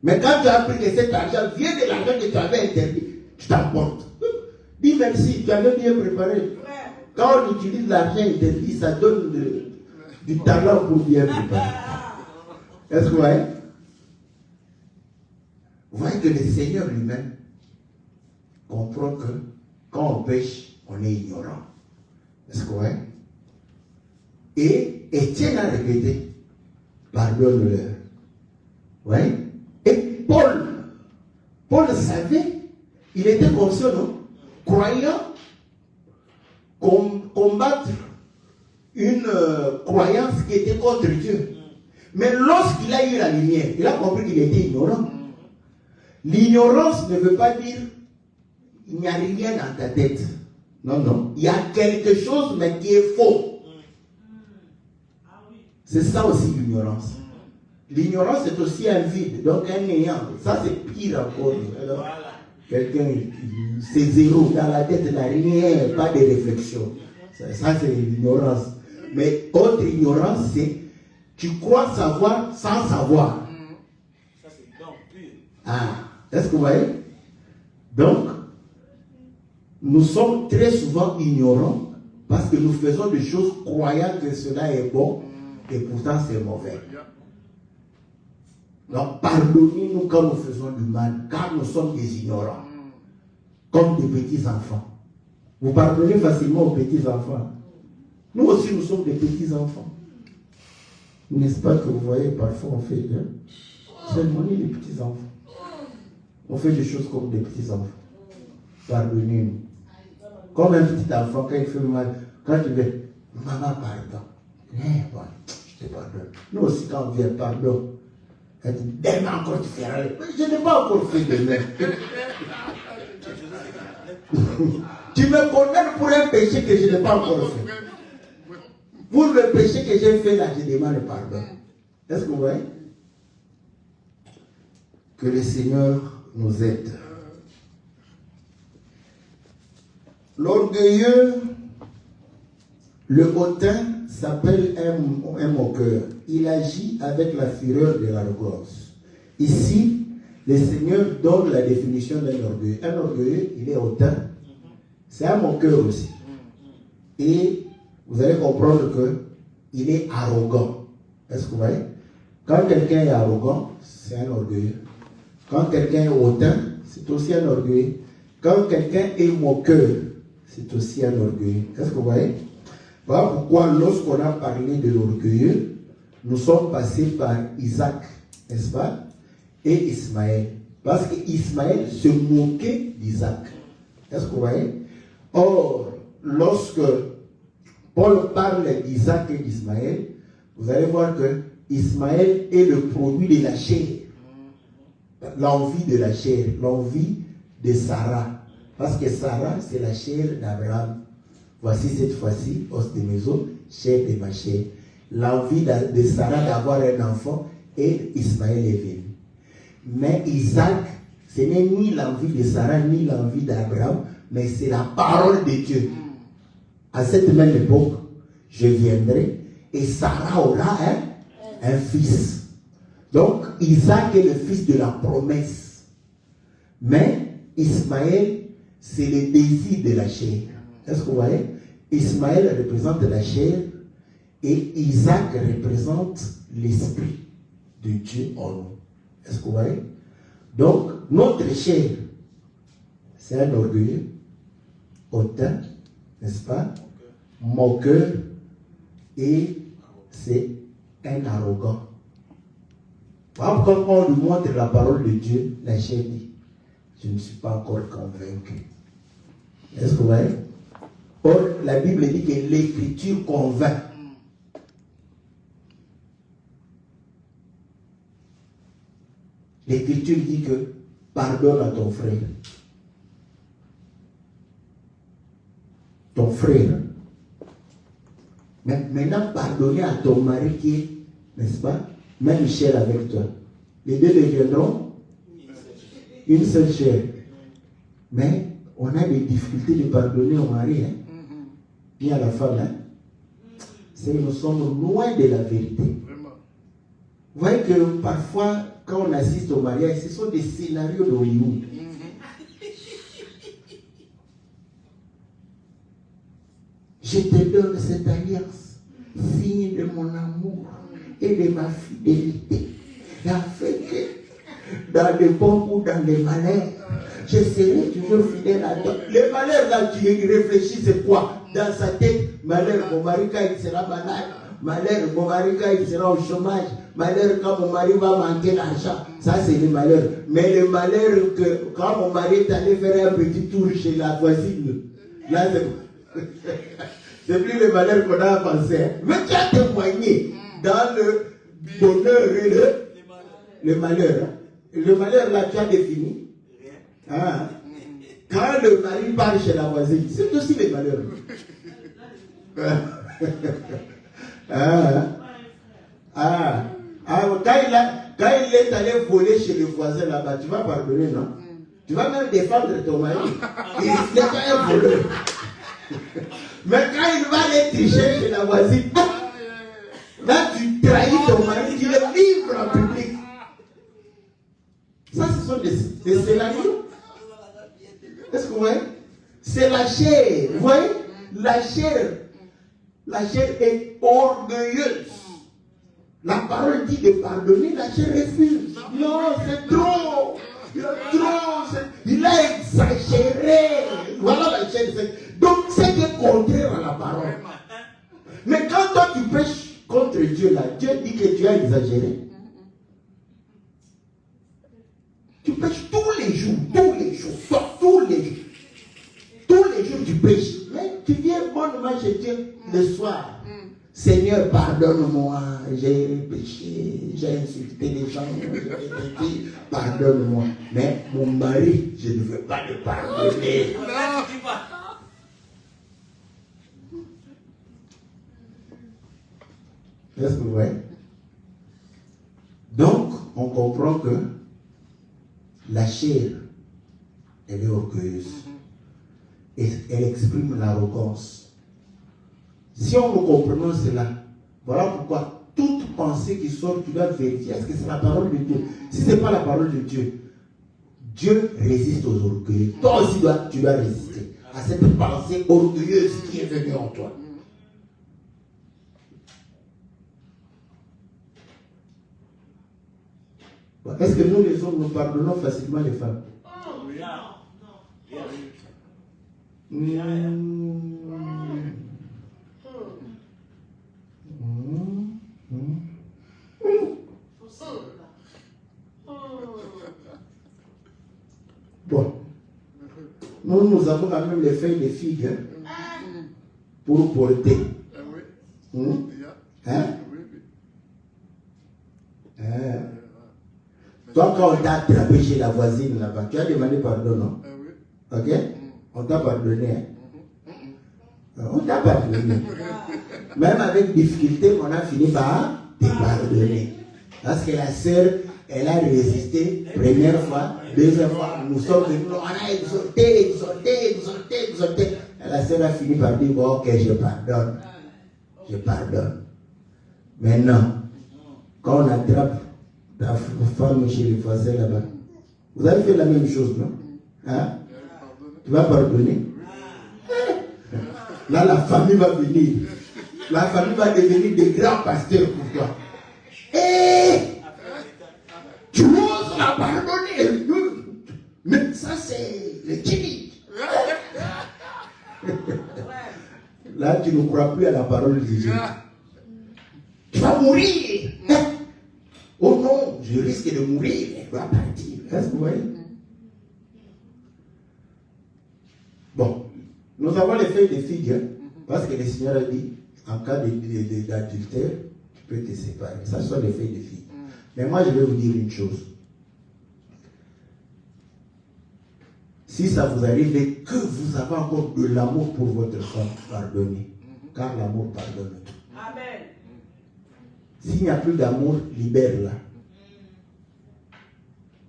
Mais quand tu as pris que cet argent vient de l'argent que tu avais interdit, tu t'emportes. Dis merci, tu avais bien préparé. Quand on utilise l'argent interdit, ça donne du talent pour bien préparer. Est-ce que vous voyez? Vous voyez que le Seigneur lui-même comprend que quand on pêche, on est ignorant. Est-ce que vous voyez? Et Étienne a répété, pardonne-leur. Oui. Et Paul savait, il était conscient, non? Croyant, combattre une croyance qui était contre Dieu. Mais lorsqu'il a eu la lumière, il a compris qu'il était ignorant. L'ignorance ne veut pas dire il n'y a rien dans ta tête. Non, non. Il y a quelque chose, mais qui est faux. C'est ça aussi l'ignorance. L'ignorance, c'est aussi un vide, donc un néant. Ça, c'est pire encore. Alors, quelqu'un, c'est zéro. Dans la tête, il n'a rien, pas de réflexion. Ça, c'est l'ignorance. Mais autre ignorance, c'est tu crois savoir sans savoir. Ça, c'est donc pur. Ah, est-ce que vous voyez? Donc, nous sommes très souvent ignorants parce que nous faisons des choses croyant que cela est bon et pourtant c'est mauvais. Donc, pardonnez-nous quand nous faisons du mal, car nous sommes des ignorants, comme des petits enfants. Vous pardonnez facilement aux petits enfants. Nous aussi, nous sommes des petits enfants. N'est-ce pas que vous voyez, parfois on fait seulement les petits enfants. On fait des choses comme des petits enfants. Pardonnez-nous. Comme un petit enfant, quand il fait mal, quand tu veux, maman, pardon. Je te pardonne. Nous aussi, quand on vient, pardon. Elle dit, demain encore tu feras. Je n'ai pas encore fait demain. Tu me condamnes pour un péché que je n'ai pas encore fait. Pour le péché que j'ai fait là, je demande pardon. Est-ce que vous voyez? Que le Seigneur nous aide. L'orgueilleux, le hautain, s'appelle un moqueur. Il agit avec la fureur de l'arrogance. Ici, le Seigneur donne la définition d'un orgueilleux. Un orgueilleux, il est hautain. C'est un moqueur aussi. Et vous allez comprendre qu'il est arrogant. Est-ce que vous voyez? Quand quelqu'un est arrogant, c'est un orgueilleux. Quand quelqu'un est hautain, c'est aussi un orgueilleux. Quand quelqu'un est moqueur, c'est aussi un orgueilleux. Est-ce que vous voyez? Voilà pourquoi lorsqu'on a parlé de l'orgueilleux, nous sommes passés par Isaac, n'est-ce pas? Et Ismaël. Parce qu'Ismaël se moquait d'Isaac. Est-ce que vous voyez? Or, lorsque Paul parle d'Isaac et d'Ismaël, vous allez voir que Ismaël est le produit de la chair. L'envie de la chair, l'envie de Sarah. Parce que Sarah, c'est la chair d'Abraham. Voici cette fois-ci, os de maison, chair de ma chair. L'envie de Sarah d'avoir un enfant et Ismaël est venu. Mais Isaac, ce n'est ni l'envie de Sarah, ni l'envie d'Abraham, mais c'est la parole de Dieu. À cette même époque, je viendrai et Sarah aura un fils. Donc, Isaac est le fils de la promesse. Mais Ismaël, c'est le désir de la chair. Est-ce que vous voyez? Ismaël représente la chair et Isaac représente l'esprit de Dieu en nous. Est-ce que vous voyez? Donc, notre chair, c'est un orgueilleux, hautain, n'est-ce pas? Moqueur, et c'est un arrogant. Quand on lui montre la parole de Dieu, la chair dit, je ne suis pas encore convaincu. Est-ce que vous voyez? Or, la Bible dit que l'écriture convainc. L'écriture dit que pardonne à ton frère. Ton frère. Mais maintenant, pardonner à ton mari qui est, n'est-ce pas, même chair avec toi. Les deux deviendront une seule chair. Mais on a des difficultés de pardonner au mari, hein, ni à la femme. Hein. C'est que nous sommes loin de la vérité. Vous voyez que parfois, quand on assiste au mariage, ce sont des scénarios de Hollywood. Je te donne cette alliance, signe de mon amour et de ma fidélité. Et afin que dans les bons ou dans les malheurs, je serai toujours fidèle à toi. Les malheurs, là, tu réfléchis, c'est quoi? Dans sa tête, malheur, mon mari, quand il sera malade. Malheur, mon mari, quand il sera au chômage. Malheur, quand mon mari va manquer d'argent. Ça, c'est le malheur. Mais le malheur, que quand mon mari est allé faire un petit tour chez la voisine, là, C'est plus le malheur qu'on a pensé. Mais tu as témoigné dans le bonheur et le malheur. Le malheur, là, tu as défini. Ah. Quand le mari part chez la voisine, c'est aussi le malheur. Quand il est allé voler chez le voisin là-bas, tu vas pardonner, non? Tu vas même défendre ton mari. Il n'est pas un voleur. Mais quand il va aller tricher chez la voisine, là tu trahis ton mari, tu le livres en public. Ça, ce sont des scénarios. Est-ce que vous voyez? C'est la chair. Vous voyez? La chair est orgueilleuse. La parole dit de pardonner, la chair refuse. Non, c'est trop. Il a exagéré. Voilà la chair. Donc c'est contraire à la parole. Mais quand toi tu pêches contre Dieu, là, Dieu dit que tu as exagéré. Tu pêches tous les jours. Tous les jours tu pêches. Mais tu viens bonnement chez Dieu le soir. Seigneur, pardonne-moi, j'ai péché, j'ai insulté les gens, j'ai péché, pardonne-moi. Mais mon mari, je ne veux pas le pardonner. Est-ce que vous voyez? Donc, on comprend que la chair, elle est orgueilleuse. Et elle exprime l'arrogance. Si on nous comprenons cela, voilà pourquoi toute pensée qui sort, tu dois vérifier. Est-ce que c'est la parole de Dieu? Si ce n'est pas la parole de Dieu, Dieu résiste aux orgueilleux. Toi aussi, tu dois résister à cette pensée orgueilleuse qui est venue en toi. Est-ce que nous, les hommes, nous pardonnons facilement les femmes? Bon, nous avons quand même les feuilles de figues pour porter. Toi, quand on t'a attrapé chez la voisine là-bas, tu as demandé pardon, non? Ok? On t'a pardonné. On t'a pardonné. Même avec difficulté, on a fini par te pardonner. Parce que la sœur, elle a résisté, première fois, deuxième fois, nous sommes venus, on a exhorté. Et la sœur a fini par dire, bon, ok, je pardonne. Maintenant, quand on attrape ta femme chez les voisins là-bas, vous avez fait la même chose, non? Hein? Tu vas pardonner. Là, la famille va venir. La famille va devenir des grands pasteurs pour toi. Et tu oses la pardonner. Mais ça, c'est le timide. Là, tu ne crois plus à la parole de Dieu. Tu vas mourir. Oh non, je risque de mourir. Elle va partir. Est-ce que vous voyez? Bon, nous avons les feuilles de figues, parce que le Seigneur a dit, en cas d'adultère, tu peux te séparer. Ça sont les feuilles de figues. Mais moi, je vais vous dire une chose. Si ça vous arrive et que vous avez encore de l'amour pour votre femme, pardonnez. Car l'amour pardonne tout. Amen. S'il n'y a plus d'amour, libère-la.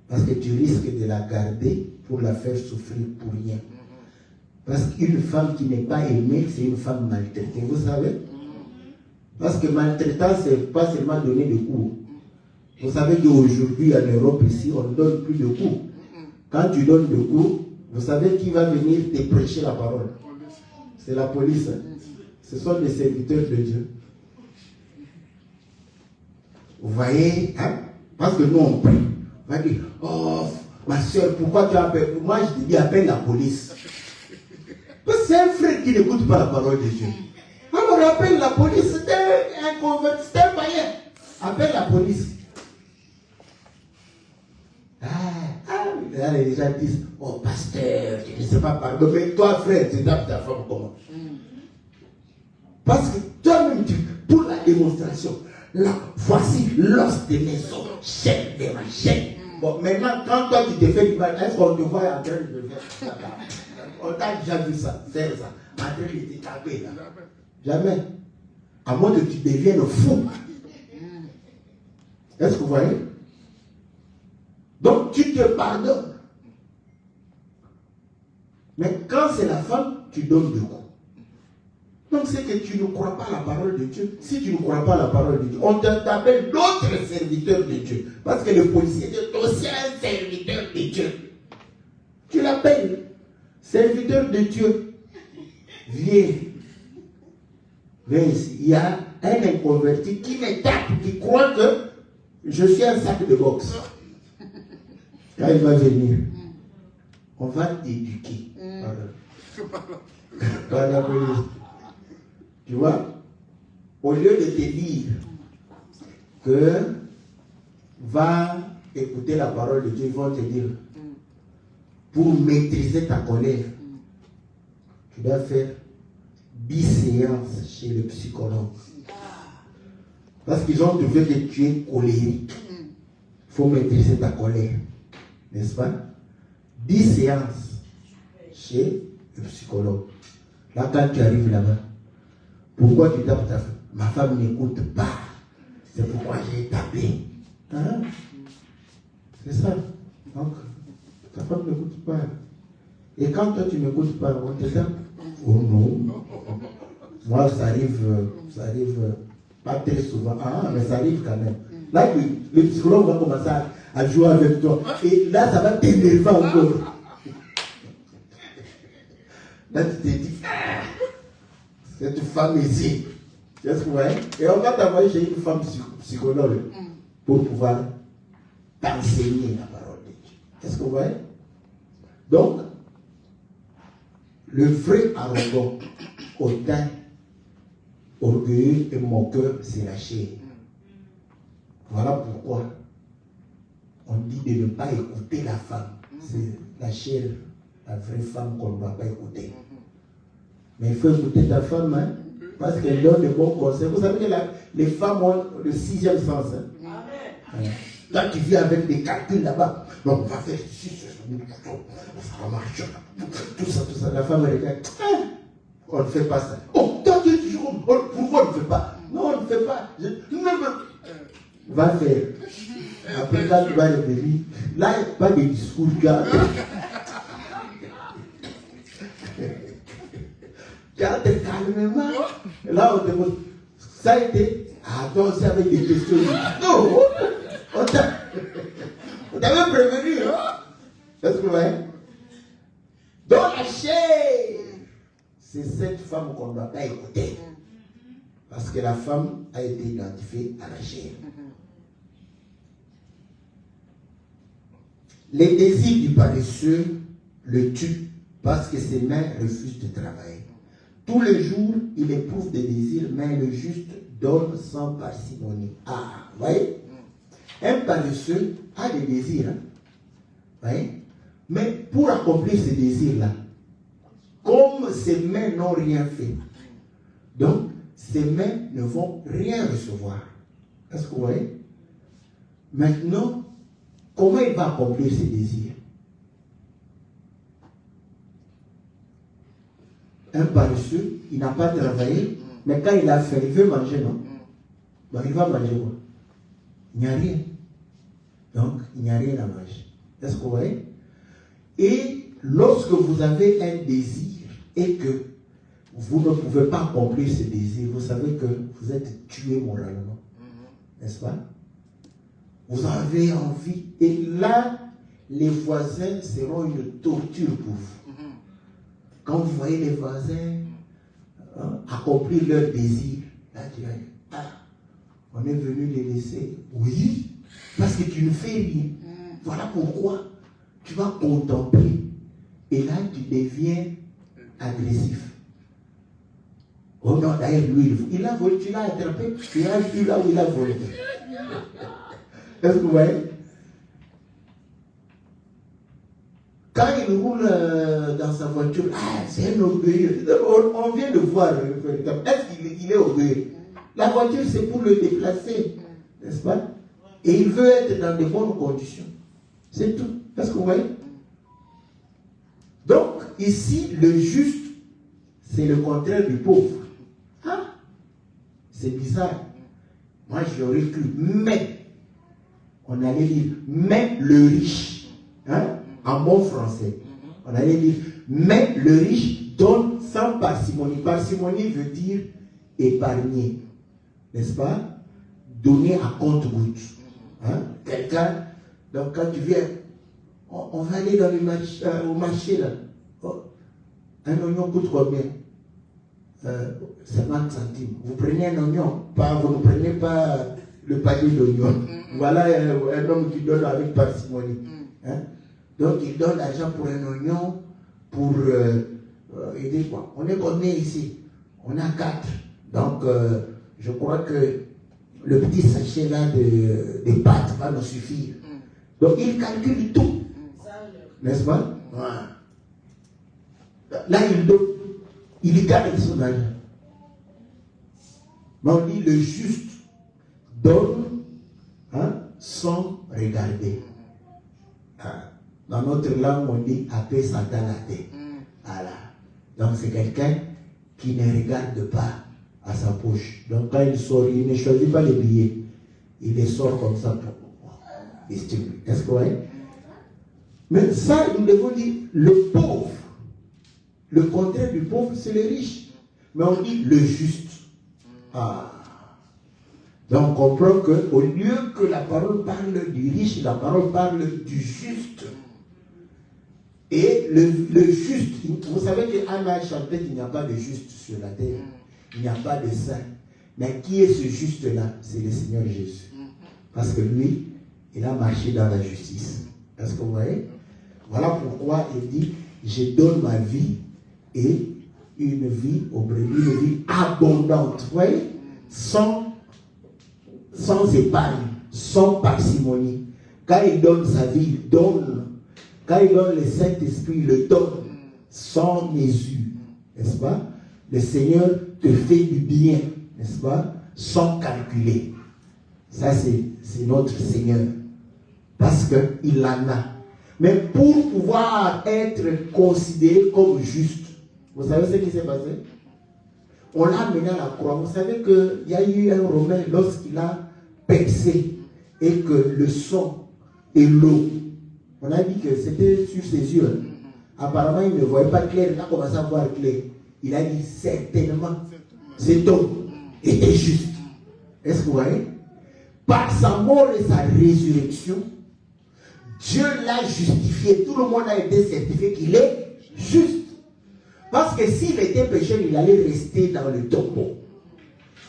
Parce que tu risques de la garder pour la faire souffrir pour rien. Parce qu'une femme qui n'est pas aimée, c'est une femme maltraitée. Vous savez? Parce que maltraitant, ce n'est pas seulement donner des coups. Vous savez qu'aujourd'hui, en Europe, ici, on ne donne plus de coups. Quand tu donnes des coups, vous savez qui va venir te prêcher la parole? C'est la police. Ce sont des serviteurs de Dieu. Vous voyez, hein? Parce que nous, on prie. On va dire, oh, ma soeur, pourquoi tu appelles? Moi, je te dis, appelle la police. Parce que c'est un frère qui n'écoute pas la parole de Dieu. Alors, appelle la police. C'est un converti, c'est un païen. Appelle la police. Là, les gens disent, oh, pasteur, tu ne sais pas pardonner. Mais toi, frère, tu tapes ta femme comment? Parce que toi-même, pour la démonstration, là, voici l'os de mes os, chair de ma chair. Bon, maintenant, quand toi tu te fais du mal, est-ce qu'on te voit en train de faire ça? On t'a déjà vu ça, faire ça, en train de te taper là. Jamais. À moins que tu deviennes fou. Est-ce que vous voyez? Donc tu te pardonnes. Mais quand c'est la femme, tu donnes deux coups. Donc c'est que tu ne crois pas à la parole de Dieu. Si tu ne crois pas à la parole de Dieu, on t'appelle d'autres serviteurs de Dieu. Parce que le policier est aussi un serviteur de Dieu. Tu l'appelles serviteur de Dieu. Viens. Viens ici. Il y a un inconverti qui me tape, qui croit que je suis un sac de boxe. Quand il va venir, on va t'éduquer. Voilà. Tu vois, au lieu de te dire que va écouter la parole de Dieu, ils vont te dire, pour maîtriser ta colère, tu dois faire 10 séances chez le psychologue. Parce qu'ils ont trouvé que tu es colérique. Il faut maîtriser ta colère. N'est-ce pas? 10 séances chez le psychologue. Là, quand tu arrives là-bas, pourquoi tu tapes ta femme? Ma femme n'écoute pas. C'est pourquoi j'ai tapé. Hein? C'est ça. Donc, ta femme n'écoute pas. Et quand toi tu n'écoutes pas, on te tape. Oh non. Moi, ça arrive pas très souvent. Ah, mais ça arrive quand même. Là, le psychologue va commencer à jouer avec toi. Et là, ça va t'énerver encore. Là, tu te dis, cette femme ici. Est-ce que vous voyez? Et on va t'envoyer chez une femme psychologue pour pouvoir t'enseigner la parole de Dieu. Est-ce que vous voyez? Donc, le vrai arrogant, hautain, orgueilleux et moqueur, c'est la chair. Voilà pourquoi on dit de ne pas écouter la femme. C'est la chair, la vraie femme qu'on ne doit pas écouter. Mais il faut écouter ta femme, hein, parce qu'elle donne de bons conseils. Vous savez que les femmes ont le 6e sens. Hein. Amen. Là, tu vis avec des calculs là-bas. Donc, on va faire ici, ça va marcher. Tout ça. La femme, elle regarde. On ne fait pas ça. Oh, pourquoi on ne fait pas? Non, on ne fait pas. Va faire. Après, quand tu vas revenir, là, il n'y a pas de discours. Garde calmement. Là, on te demande, ça a été. Attends, c'est avec des questions. Non, on t'avait prévenu. Hein? Est-ce que vous voyez? Dans la chair, c'est cette femme qu'on ne doit pas écouter. Parce que la femme a été identifiée à la chair. Les désirs du paresseux le tuent parce que ses mains refusent de travailler. Tous les jours, il éprouve des désirs, mais le juste donne sans parcimonie. Ah, vous voyez? Un paresseux a des désirs. Hein? Voyez? Mais pour accomplir ces désirs-là, comme ses mains n'ont rien fait, donc ses mains ne vont rien recevoir. Est-ce que vous voyez? Maintenant, comment il va accomplir ses désirs? Un paresseux, il n'a pas travaillé, mais quand il a faim, il veut manger, non? Bon, il va manger quoi? Il n'y a rien. Donc, il n'y a rien à manger. Est-ce que vous voyez? Et lorsque vous avez un désir et que vous ne pouvez pas accomplir ce désir, vous savez que vous êtes tué moralement. N'est-ce pas? Vous avez envie. Et là, les voisins seront une torture pour vous. Quand vous voyez les voisins accomplir leur désir, là tu vas dire, ah, on est venu les laisser. Oui, parce que tu ne fais rien. Voilà pourquoi tu vas contempler. Et là, tu deviens agressif. Oh non, d'ailleurs, lui, il a volé, tu l'as attrapé, tu as vu là où il a volé. Est-ce que vous voyez? Quand il roule dans sa voiture, ah, c'est un orgueilleux. On vient de voir, est-ce qu'il est orgueilleux. La voiture, c'est pour le déplacer, n'est-ce pas? Et il veut être dans de bonnes conditions. C'est tout. Est-ce que vous voyez? Donc, ici, le juste, c'est le contraire du pauvre. Hein? C'est bizarre. Moi, j'aurais cru, mais, on allait dire, mais le riche, hein? En bon français, on allait dire, mais le riche donne sans parcimonie. Parcimonie veut dire épargner, n'est-ce pas? Donner à compte-goutte. Hein? Quelqu'un, donc quand tu viens, on va aller dans le marché, au marché là. Oh, un oignon coûte combien? 50 centimes. Vous prenez un oignon, vous ne prenez pas le panier d'oignons. Voilà un homme qui donne avec parcimonie. Hein? Donc il donne l'argent pour un oignon, pour aider quoi. On est combien ici? On a 4. Donc je crois que le petit sachet là de pâtes va nous suffire. Donc il calcule tout. N'est-ce pas? Voilà. Là il donne. Il garde son argent. Mais on dit le juste donne, hein, sans regarder. Hein. Dans notre langue, on dit apé satanate. Voilà. Donc c'est quelqu'un qui ne regarde pas à sa poche. Donc quand il sort, il ne choisit pas les billets. Il les sort comme ça pour distribuer. Est-ce que vous voyez? Mais ça, nous devons dire le pauvre. Le contraire du pauvre, c'est le riche. Mais on dit le juste. Ah. Donc on comprend qu'au lieu que la parole parle du riche, la parole parle du juste. Et le juste, vous savez qu'Anna chantait qu'il n'y a pas de juste sur la terre. Il n'y a pas de saint. Mais qui est ce juste-là? C'est le Seigneur Jésus. Parce que lui, il a marché dans la justice. Est-ce que vous voyez? Voilà pourquoi il dit, je donne ma vie et une vie au brebis, une vie abondante. Vous voyez? Sans épargne, sans parcimonie. Quand il donne sa vie, il donne. Quand il donne le Saint-Esprit, il le donne sans mesure. N'est-ce pas? Le Seigneur te fait du bien, n'est-ce pas? Sans calculer. Ça, c'est notre Seigneur. Parce qu'il en a. Mais pour pouvoir être considéré comme juste, vous savez ce qui s'est passé? On l'a amené à la croix. Vous savez qu'il y a eu un Romain lorsqu'il a percé et que le sang et l'eau, on a dit que c'était sur ses yeux. Apparemment, il ne voyait pas clair. Il a commencé à voir clair. Il a dit certainement, cet homme était juste. Est-ce que vous voyez? Par sa mort et sa résurrection, Dieu l'a justifié. Tout le monde a été certifié qu'il est juste. Parce que s'il était pécheur, il allait rester dans le tombeau.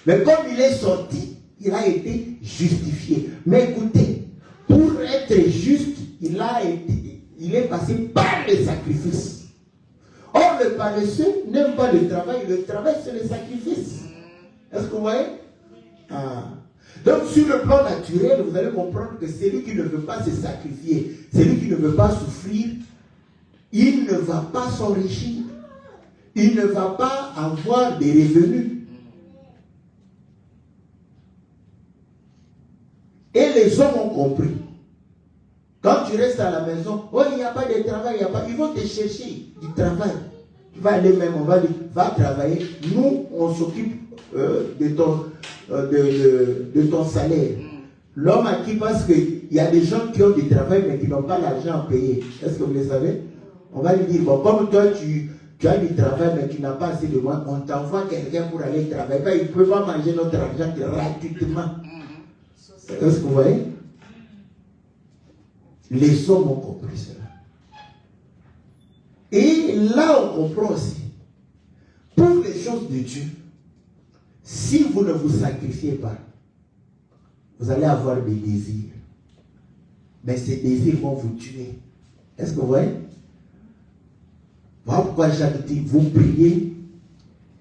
Mais comme il est sorti, il a été justifié. Mais écoutez, pour être juste, il est passé par le sacrifice. Or, le paresseux n'aime pas le travail c'est le sacrifice. Est-ce que vous voyez? Ah. Donc, sur le plan naturel, vous allez comprendre que celui qui ne veut pas se sacrifier, celui qui ne veut pas souffrir, il ne va pas s'enrichir. Il ne va pas avoir des revenus. Et les hommes ont compris. Quand tu restes à la maison, oh, il n'y a pas de travail, ils vont te chercher du travail. Tu vas aller même, on va dire, va travailler. Nous, on s'occupe de ton salaire. L'homme à qui, parce qu'il y a des gens qui ont du travail mais qui n'ont pas l'argent à payer. Est-ce que vous le savez? On va lui dire, bon, comme toi, tu as du travail mais tu n'as pas assez de moyens, on t'envoie quelqu'un pour aller travailler. Ben, il ne peut pas manger notre argent gratuitement. Est-ce que vous voyez? Les hommes ont compris cela. Et là, on comprend aussi. Pour les choses de Dieu, si vous ne vous sacrifiez pas, vous allez avoir des désirs. Mais ces désirs vont vous tuer. Est-ce que vous voyez? Voilà pourquoi Jacques dit, vous priez,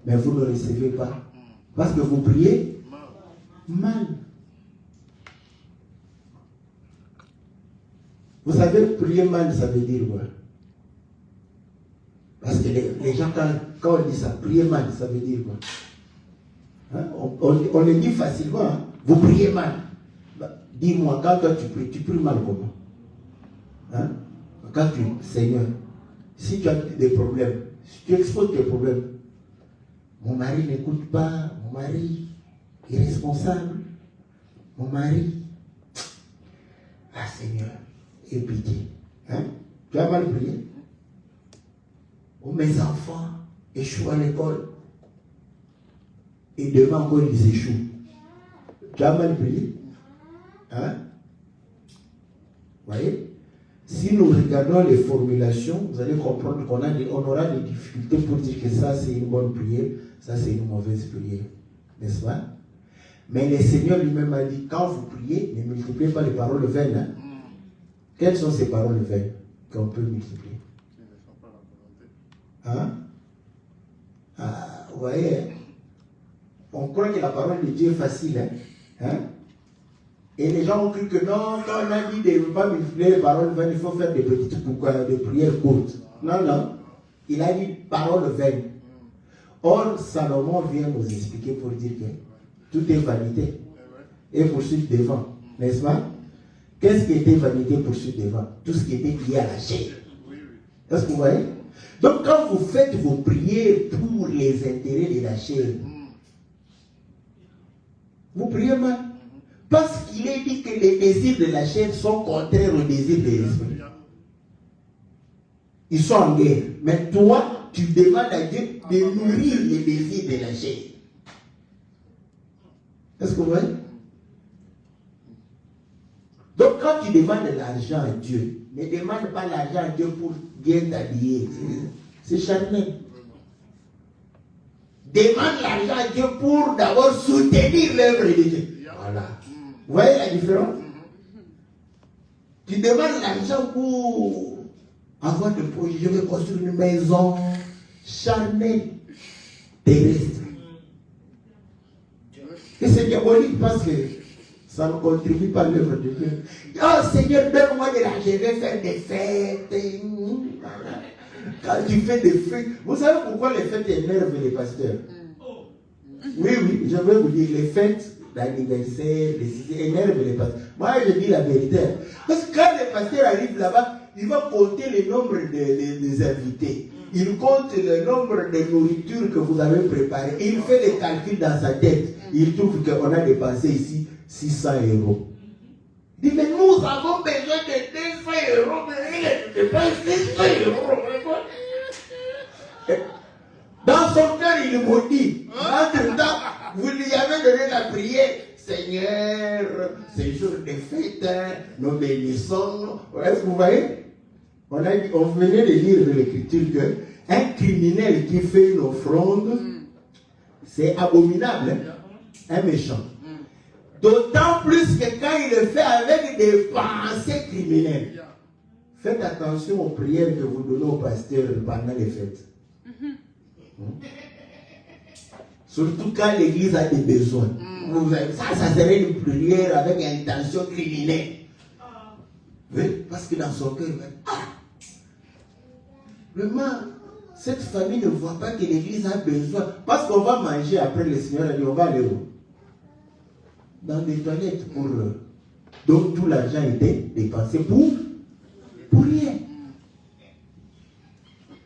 mais vous ne recevez pas. Parce que vous priez mal. Vous savez, prier mal, ça veut dire quoi? Parce que les gens, quand on dit ça, prier mal, ça veut dire quoi? Hein? On le dit facilement. Hein? Vous priez mal. Bah, dis-moi, quand toi tu pries mal comment? Hein? Quand Seigneur, si tu as des problèmes, si tu exposes tes problèmes, mon mari n'écoute pas, mon mari est responsable, mon mari, ah Seigneur, aie pitié. Hein? Tu as mal prié? Oh, mes enfants échouent à l'école. Et demain encore ils échouent. Tu as mal prié? Hein? Vous voyez? Si nous regardons les formulations, vous allez comprendre qu'on aura des difficultés pour dire que ça c'est une bonne prière, ça c'est une mauvaise prière. N'est-ce pas? Mais le Seigneur lui-même a dit, quand vous priez, ne multipliez pas les paroles vaines. Hein? Quelles sont ces paroles vaines qu'on peut multiplier? Hein? Ah, vous voyez, hein? On croit que la parole de Dieu est facile. Hein? Hein? Et les gens ont cru que non, quand on a dit de ne pas multiplier les paroles vaines, il faut faire des prières courtes. Non, non. Il a dit paroles vaines. Or, Salomon vient nous expliquer pour dire que tout est vanité. Et poursuite devant. N'est-ce pas? Qu'est-ce qui était vanité, poursuite devant? Tout ce qui était lié à la chair. Est-ce que vous voyez? Donc, quand vous faites vos prières pour les intérêts de la chair, vous priez mal. Parce qu'il est dit que les désirs de la chair sont contraires aux désirs de l'esprit. Ils sont en guerre. Mais toi, tu demandes à Dieu de nourrir les désirs de la chair. Est-ce que vous voyez? Donc quand tu demandes de l'argent à Dieu, ne demande pas l'argent à Dieu pour bien t'habiller. C'est charnel. Demande l'argent à Dieu pour d'abord soutenir l'œuvre de Dieu. Voilà. Vous voyez la différence? Tu demandes l'argent pour avoir des projets. Je vais construire une maison charnelle, terrestre. Et c'est diabolique parce que ça ne contribue pas à l'œuvre de Dieu. Oh Seigneur, donne-moi de l'argent, je vais faire des fêtes. Quand tu fais des fêtes, vous savez pourquoi les fêtes énervent les pasteurs? Oui, je vais vous dire, les fêtes d'anniversaire, énervent les pasteurs. Moi, je dis la vérité. Parce que quand les pasteurs arrivent là-bas, ils vont compter le nombre des invités. Il compte le nombre de nourritures que vous avez préparées. Il fait les calculs dans sa tête. Il trouve qu'on a dépensé ici 600 euros. Il dit, mais nous avons besoin de 200 euros. Mais il dépense 200 euros. Dans son cœur, il maudit. Entre-temps, vous lui avez donné la prière. Seigneur, c'est jour de fête, nous bénissons. Est-ce que vous voyez? On venait de lire de l'écriture qu'un criminel qui fait une offrande, c'est abominable, hein? Un méchant. D'autant plus que quand il le fait avec des pensées criminelles. Faites attention aux prières que vous donnez au pasteur pendant les fêtes. Surtout quand l'église a des besoins. Ça serait une prière avec intention criminelle. Oui, parce que dans son cœur, vraiment, cette famille ne voit pas que l'église a besoin. Parce qu'on va manger après, le Seigneur a dit, on va aller où? Dans des toilettes pour eux. Donc tout l'argent était dépensé pour rien.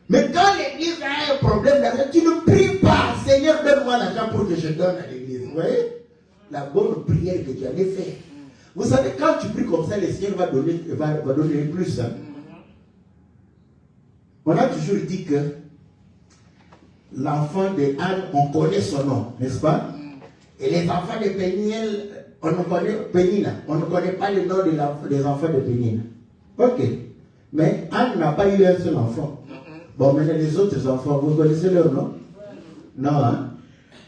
Mais quand l'église a un problème d'argent, tu ne pries pas. Seigneur, donne-moi l'argent pour que je donne à l'église. Vous voyez? La bonne prière que tu allais faire. Vous savez, quand tu pries comme ça, le Seigneur va donner plus. Hein? On a toujours dit que l'enfant de Anne, on connaît son nom, n'est-ce pas? Et les enfants de Péniel, on ne connaît pas le nom des enfants de Péniel. Ok. Mais Anne n'a pas eu un seul enfant. Bon, maintenant les autres enfants, vous connaissez leur nom? Non, hein?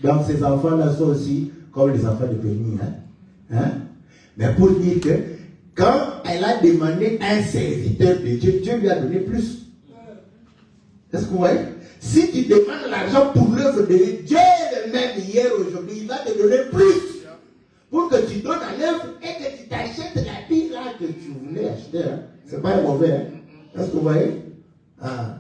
Donc ces enfants-là sont aussi comme les enfants de Péniel. Hein? Mais pour dire que quand elle a demandé un serviteur de Dieu, Dieu lui a donné plus. Est-ce que vous voyez? Si tu demandes l'argent pour l'œuvre de Dieu, Dieu le même hier, aujourd'hui, il va te donner plus. Pour que tu donnes à l'œuvre et que tu t'achètes la pile là que tu voulais acheter. Hein? C'est pas mauvais. Hein? Est-ce que vous voyez? Ah.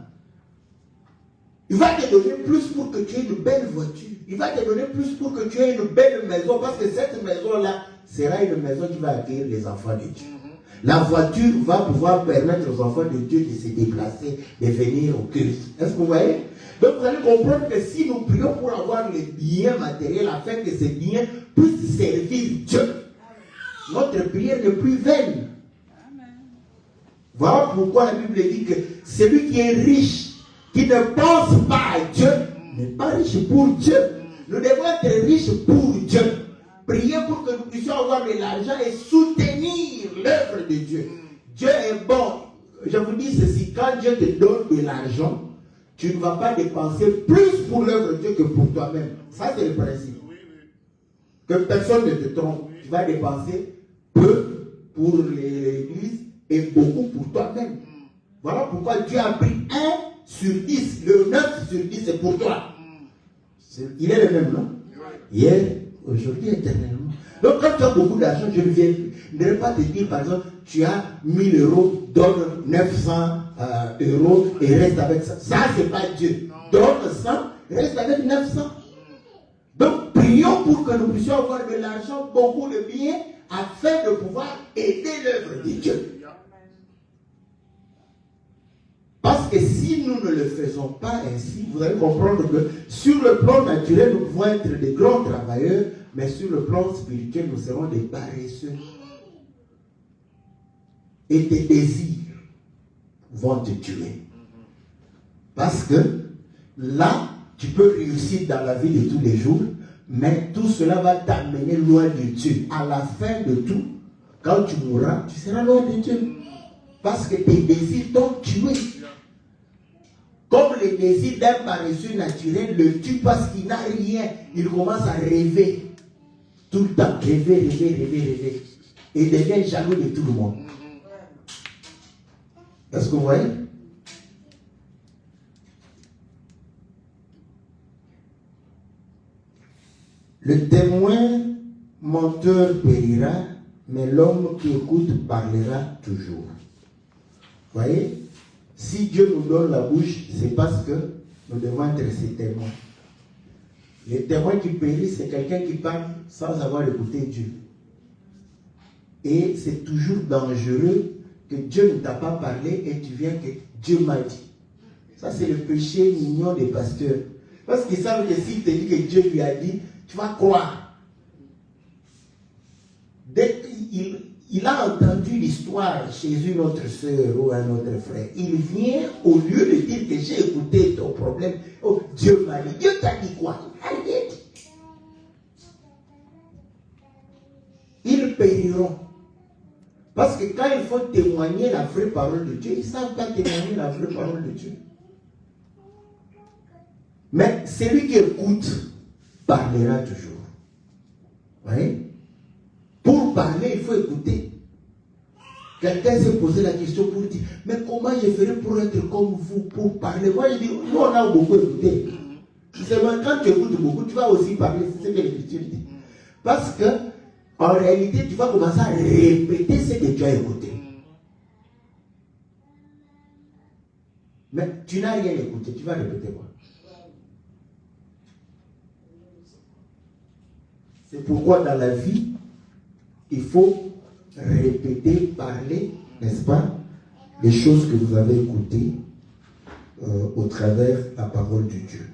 Il va te donner plus pour que tu aies une belle voiture, il va te donner plus pour que tu aies une belle maison, parce que cette maison-là sera une maison qui va accueillir les enfants de Dieu. La voiture va pouvoir permettre aux enfants de Dieu de se déplacer, de venir au culte. Est-ce que vous voyez? Donc vous allez comprendre que si nous prions pour avoir les biens matériels, afin que ces biens puissent servir Dieu, notre prière n'est plus vaine. Voilà pourquoi la Bible dit que celui qui est riche, qui ne pense pas à Dieu, n'est pas riche pour Dieu. Nous devons être riches pour Dieu. Prier pour que nous puissions avoir de l'argent et soutenir l'œuvre de Dieu. Dieu est bon. Je vous dis ceci, quand Dieu te donne de l'argent, tu ne vas pas dépenser plus pour l'œuvre de Dieu que pour toi-même. Ça, c'est le principe. Que personne ne te trompe. Tu vas dépenser peu pour l'église et beaucoup pour toi-même. Voilà pourquoi Dieu a pris 1 sur 10. Le 9 sur 10, c'est pour toi. Il est le même, non? Hier, aujourd'hui, éternellement. Donc, quand tu as beaucoup d'argent, je ne viendrai pas te dire, par exemple, tu as 1000 euros, donne 900 euros et reste avec ça. Ça, ce n'est pas Dieu. Donne 100, reste avec 900. Donc, prions pour que nous puissions avoir de l'argent, beaucoup de biens, afin de pouvoir aider l'œuvre de Dieu. Parce que si nous ne le faisons pas ainsi, vous allez comprendre que sur le plan naturel, nous pouvons être des grands travailleurs, mais sur le plan spirituel, nous serons des paresseux. Et tes désirs vont te tuer. Parce que là, tu peux réussir dans la vie de tous les jours, mais tout cela va t'amener loin de Dieu. À la fin de tout, quand tu mourras, tu seras loin de Dieu. Parce que tes désirs t'ont tué. Comme les désirs d'un paresseux naturel le tue parce qu'il n'a rien. Il commence à rêver. Tout le temps. Rêver. Et devient jaloux de tout le monde. Est-ce que vous voyez? Le témoin menteur périra, mais l'homme qui écoute parlera toujours. Vous voyez? Si Dieu nous donne la bouche, c'est parce que nous devons être ses témoins. Les témoins qui périssent, c'est quelqu'un qui parle sans avoir écouté Dieu. Et c'est toujours dangereux que Dieu ne t'a pas parlé et tu viens que Dieu m'a dit. Ça, c'est le péché mignon des pasteurs. Parce qu'ils savent que s'il te dit que Dieu lui a dit, tu vas croire. Dès qu'il a entendu l'histoire chez une autre sœur ou un autre frère, il vient, au lieu de dire que j'ai écouté ton problème, oh, Dieu m'a dit. Dieu t'a dit quoi? Rien dit. Ils périront. Parce que quand il faut témoigner la vraie parole de Dieu, ils ne savent pas témoigner la vraie parole de Dieu. Mais celui qui écoute parlera toujours. Vous voyez? Pour parler, il faut écouter. Quelqu'un s'est posé la question pour dire, mais comment je ferai pour être comme vous, pour parler? Moi, je dis, nous, on a beaucoup écouté. Seulement, quand tu écoutes beaucoup, tu vas aussi parler. C'est ce que l'Écriture dit. Parce que, en réalité, tu vas commencer à répéter ce que tu as écouté. Mais tu n'as rien écouté, tu vas répéter quoi? C'est pourquoi dans la vie, il faut répéter, parler, n'est-ce pas, les choses que vous avez écoutées au travers de la parole de Dieu.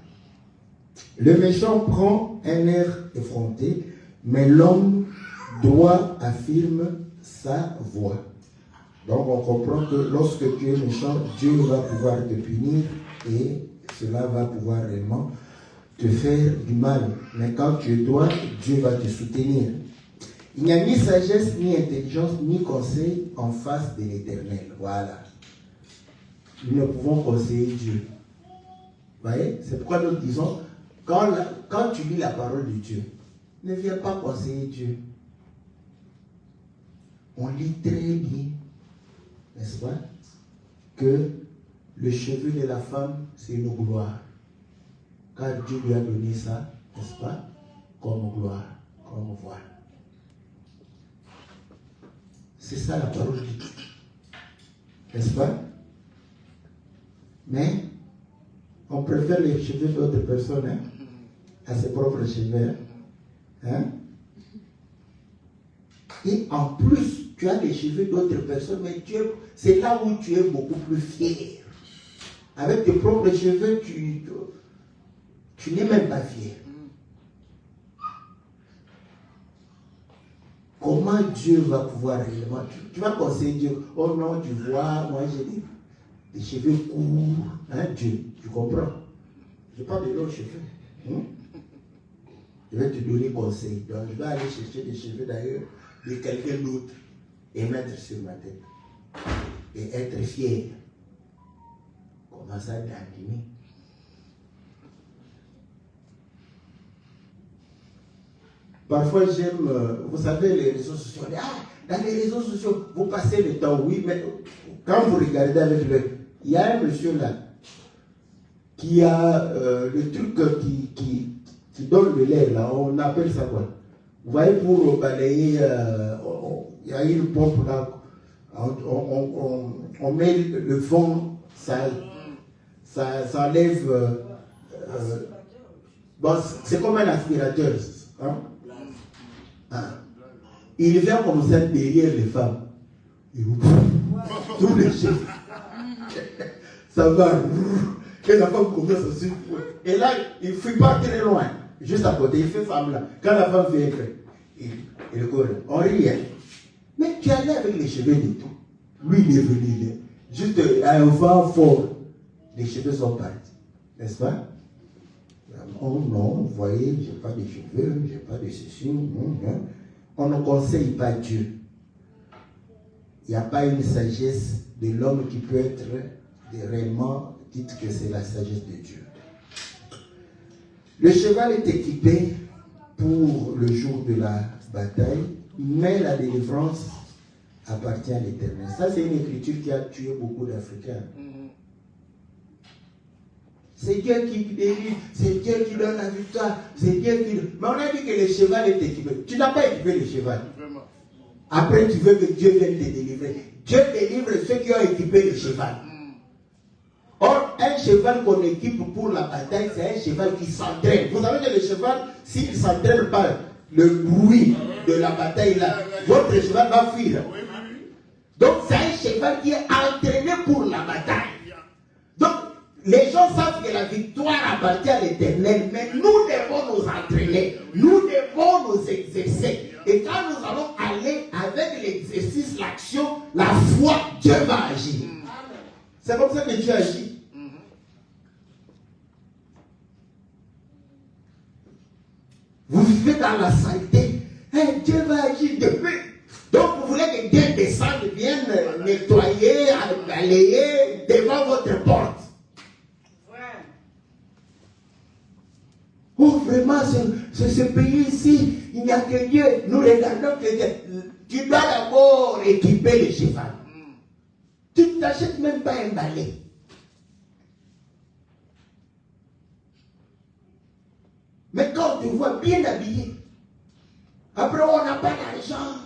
Le méchant prend un air effronté, mais l'homme droit affirme sa voix. Donc on comprend que lorsque tu es méchant, Dieu va pouvoir te punir et cela va pouvoir réellement te faire du mal. Mais quand tu es droit, Dieu va te soutenir. Il n'y a ni sagesse, ni intelligence, ni conseil en face de l'Éternel. Voilà. Nous ne pouvons conseiller Dieu. Vous voyez? C'est pourquoi nous disons, quand tu lis la parole de Dieu, ne viens pas conseiller Dieu. On lit très bien, n'est-ce pas, que le cheveu de la femme, c'est une gloire. Car Dieu lui a donné ça, n'est-ce pas, comme gloire, comme voile. C'est ça la parole de Dieu. N'est-ce pas? Mais on préfère les cheveux d'autres personnes. Hein? à ses propres cheveux. Hein? Et en plus, tu as les cheveux d'autres personnes, mais c'est là où tu es beaucoup plus fier. Avec tes propres cheveux, tu n'es même pas fier. Comment Dieu va pouvoir réellement... Tu vas conseiller Dieu, oh non, tu vois, moi j'ai des cheveux courts. Hein, Dieu, tu comprends? Je parle de longs cheveux. Je vais te donner conseil. Donc je vais aller chercher des cheveux d'ailleurs de quelqu'un d'autre et mettre sur ma tête. Et être fier. Comment ça d'animer? Parfois j'aime, vous savez, les réseaux sociaux. Dans les réseaux sociaux, vous passez le temps, oui, mais quand vous regardez avec il y a un monsieur là qui a le truc qui donne le lait là, on appelle ça quoi? Vous voyez, pour balayer, il y a une pompe là, on met le fond, ça enlève. Bon, c'est comme un aspirateur. Hein? Il vient comme ça derrière les femmes. Tous les chefs. Ça va. Et la femme commence à suivre. Et là, il ne fuit pas très loin. Juste à côté, il fait femme là. Quand la femme vient, il court. On rit. Hein? Mais tu allais avec les cheveux et tout. Lui, il est venu. Juste à un vent fort. Les cheveux sont partis. N'est-ce pas? Oh non, vous voyez, je n'ai pas de cheveux, je n'ai pas de ceci. On ne conseille pas Dieu. Il n'y a pas une sagesse de l'homme qui peut être réellement dite que c'est la sagesse de Dieu. Le cheval est équipé pour le jour de la bataille, mais la délivrance appartient à l'Éternel. Ça, c'est une écriture qui a tué beaucoup d'Africains. C'est Dieu qui délivre, c'est Dieu qui donne la victoire, c'est Dieu qui... Mais on a dit que le cheval est équipé. Tu n'as pas équipé le cheval. Après, tu veux que Dieu vienne te délivrer. Dieu délivre ceux qui ont équipé le cheval. Or, un cheval qu'on équipe pour la bataille, c'est un cheval qui s'entraîne. Vous savez que le cheval, s'il ne s'entraîne pas, le bruit de la bataille là, votre cheval va fuir. Donc, c'est un cheval qui est entraîné pour la bataille. Donc, les gens savent que la victoire appartient à l'Éternel, mais nous devons nous entraîner, nous devons nous exercer. Et quand nous allons aller avec l'exercice, l'action, la foi, Dieu va agir. C'est comme ça que Dieu agit. Vous vivez dans la saleté, Dieu va agir depuis. Donc vous voulez que Dieu descende, vienne nettoyer, balayer devant votre porte. Oh, vraiment, c'est ce pays ici, il n'y a que Dieu. Nous regardons que Dieu. Tu dois d'abord équiper le cheval. Tu ne t'achètes même pas un balai. Mais quand tu vois bien habillé, après on n'a pas d'argent,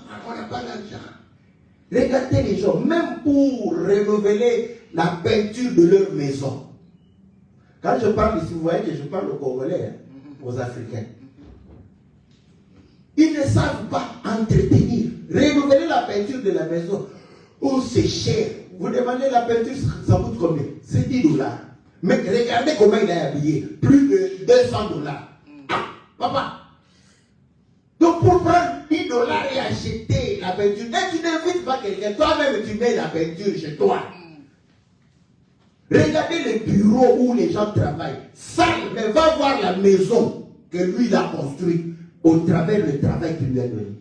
Regardez les gens, même pour renouveler la peinture de leur maison. Quand je parle ici, vous voyez que je parle aux Congolais, aux Africains. Ils ne savent pas entretenir, renouveler la peinture de la maison. Oh, c'est cher. Vous demandez la peinture, ça coûte combien? C'est $10. Mais regardez comment il est habillé. Plus de $200. Ah, papa. Donc pour prendre $10 et acheter la peinture, et tu n'invites pas quelqu'un, toi-même tu mets la peinture chez toi. Regardez les bureaux où les gens travaillent. Sale, mais va voir la maison que lui il a construite au travers du travail qu'il lui a donné.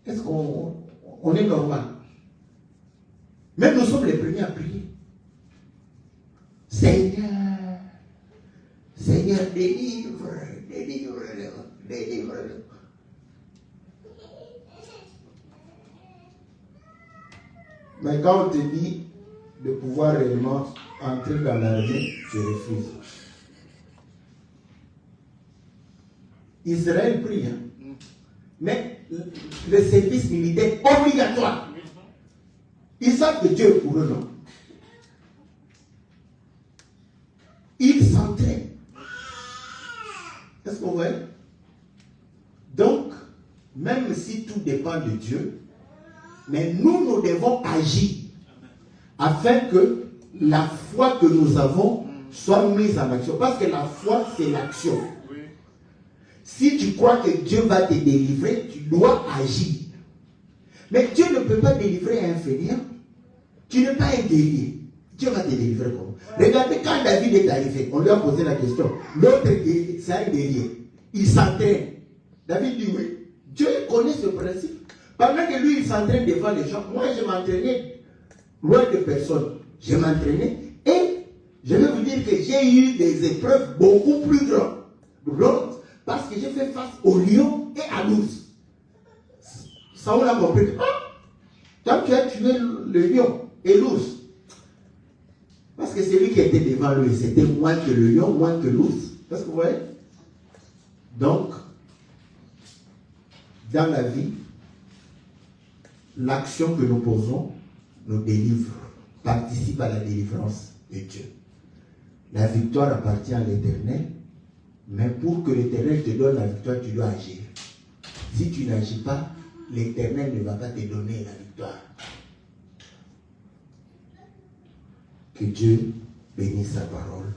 Est-ce qu'on est normal? Même nous sommes les premiers à prier. Seigneur, délivre-le. Mais quand on te dit de pouvoir réellement entrer dans l'armée, tu refuses. Israël prie, mais le service militaire obligatoire. Ils savent que Dieu est pour eux, non? Ils s'entraînent. Est-ce que vous voyez? Donc, même si tout dépend de Dieu, mais nous devons agir afin que la foi que nous avons soit mise en action. Parce que la foi, c'est l'action. Oui. Si tu crois que Dieu va te délivrer, tu dois agir. Mais Dieu ne peut pas délivrer un fainéant. Tu n'es pas un guerrier. Dieu va te délivrer comment? Regardez quand David est arrivé, on lui a posé la question. L'autre guerrier, c'est un guerrier. Il s'entraîne. David dit oui. Dieu connaît ce principe. Pendant que lui, il s'entraîne devant les gens, moi, je m'entraînais loin de personne. Je m'entraînais et je vais vous dire que j'ai eu des épreuves beaucoup plus grandes parce que j'ai fait face au lion et à l'ours. Ça, on a compris. Quand tu as tué le lion et l'ours, parce que celui qui était devant lui, c'était moins que le lion, moins que l'ours. Est-ce que vous voyez? Donc, dans la vie, l'action que nous posons nous délivre, participe à la délivrance de Dieu. La victoire appartient à l'Éternel, mais pour que l'Éternel te donne la victoire, tu dois agir. Si tu n'agis pas, l'Éternel ne va pas te donner la victoire. Que Dieu bénisse sa parole.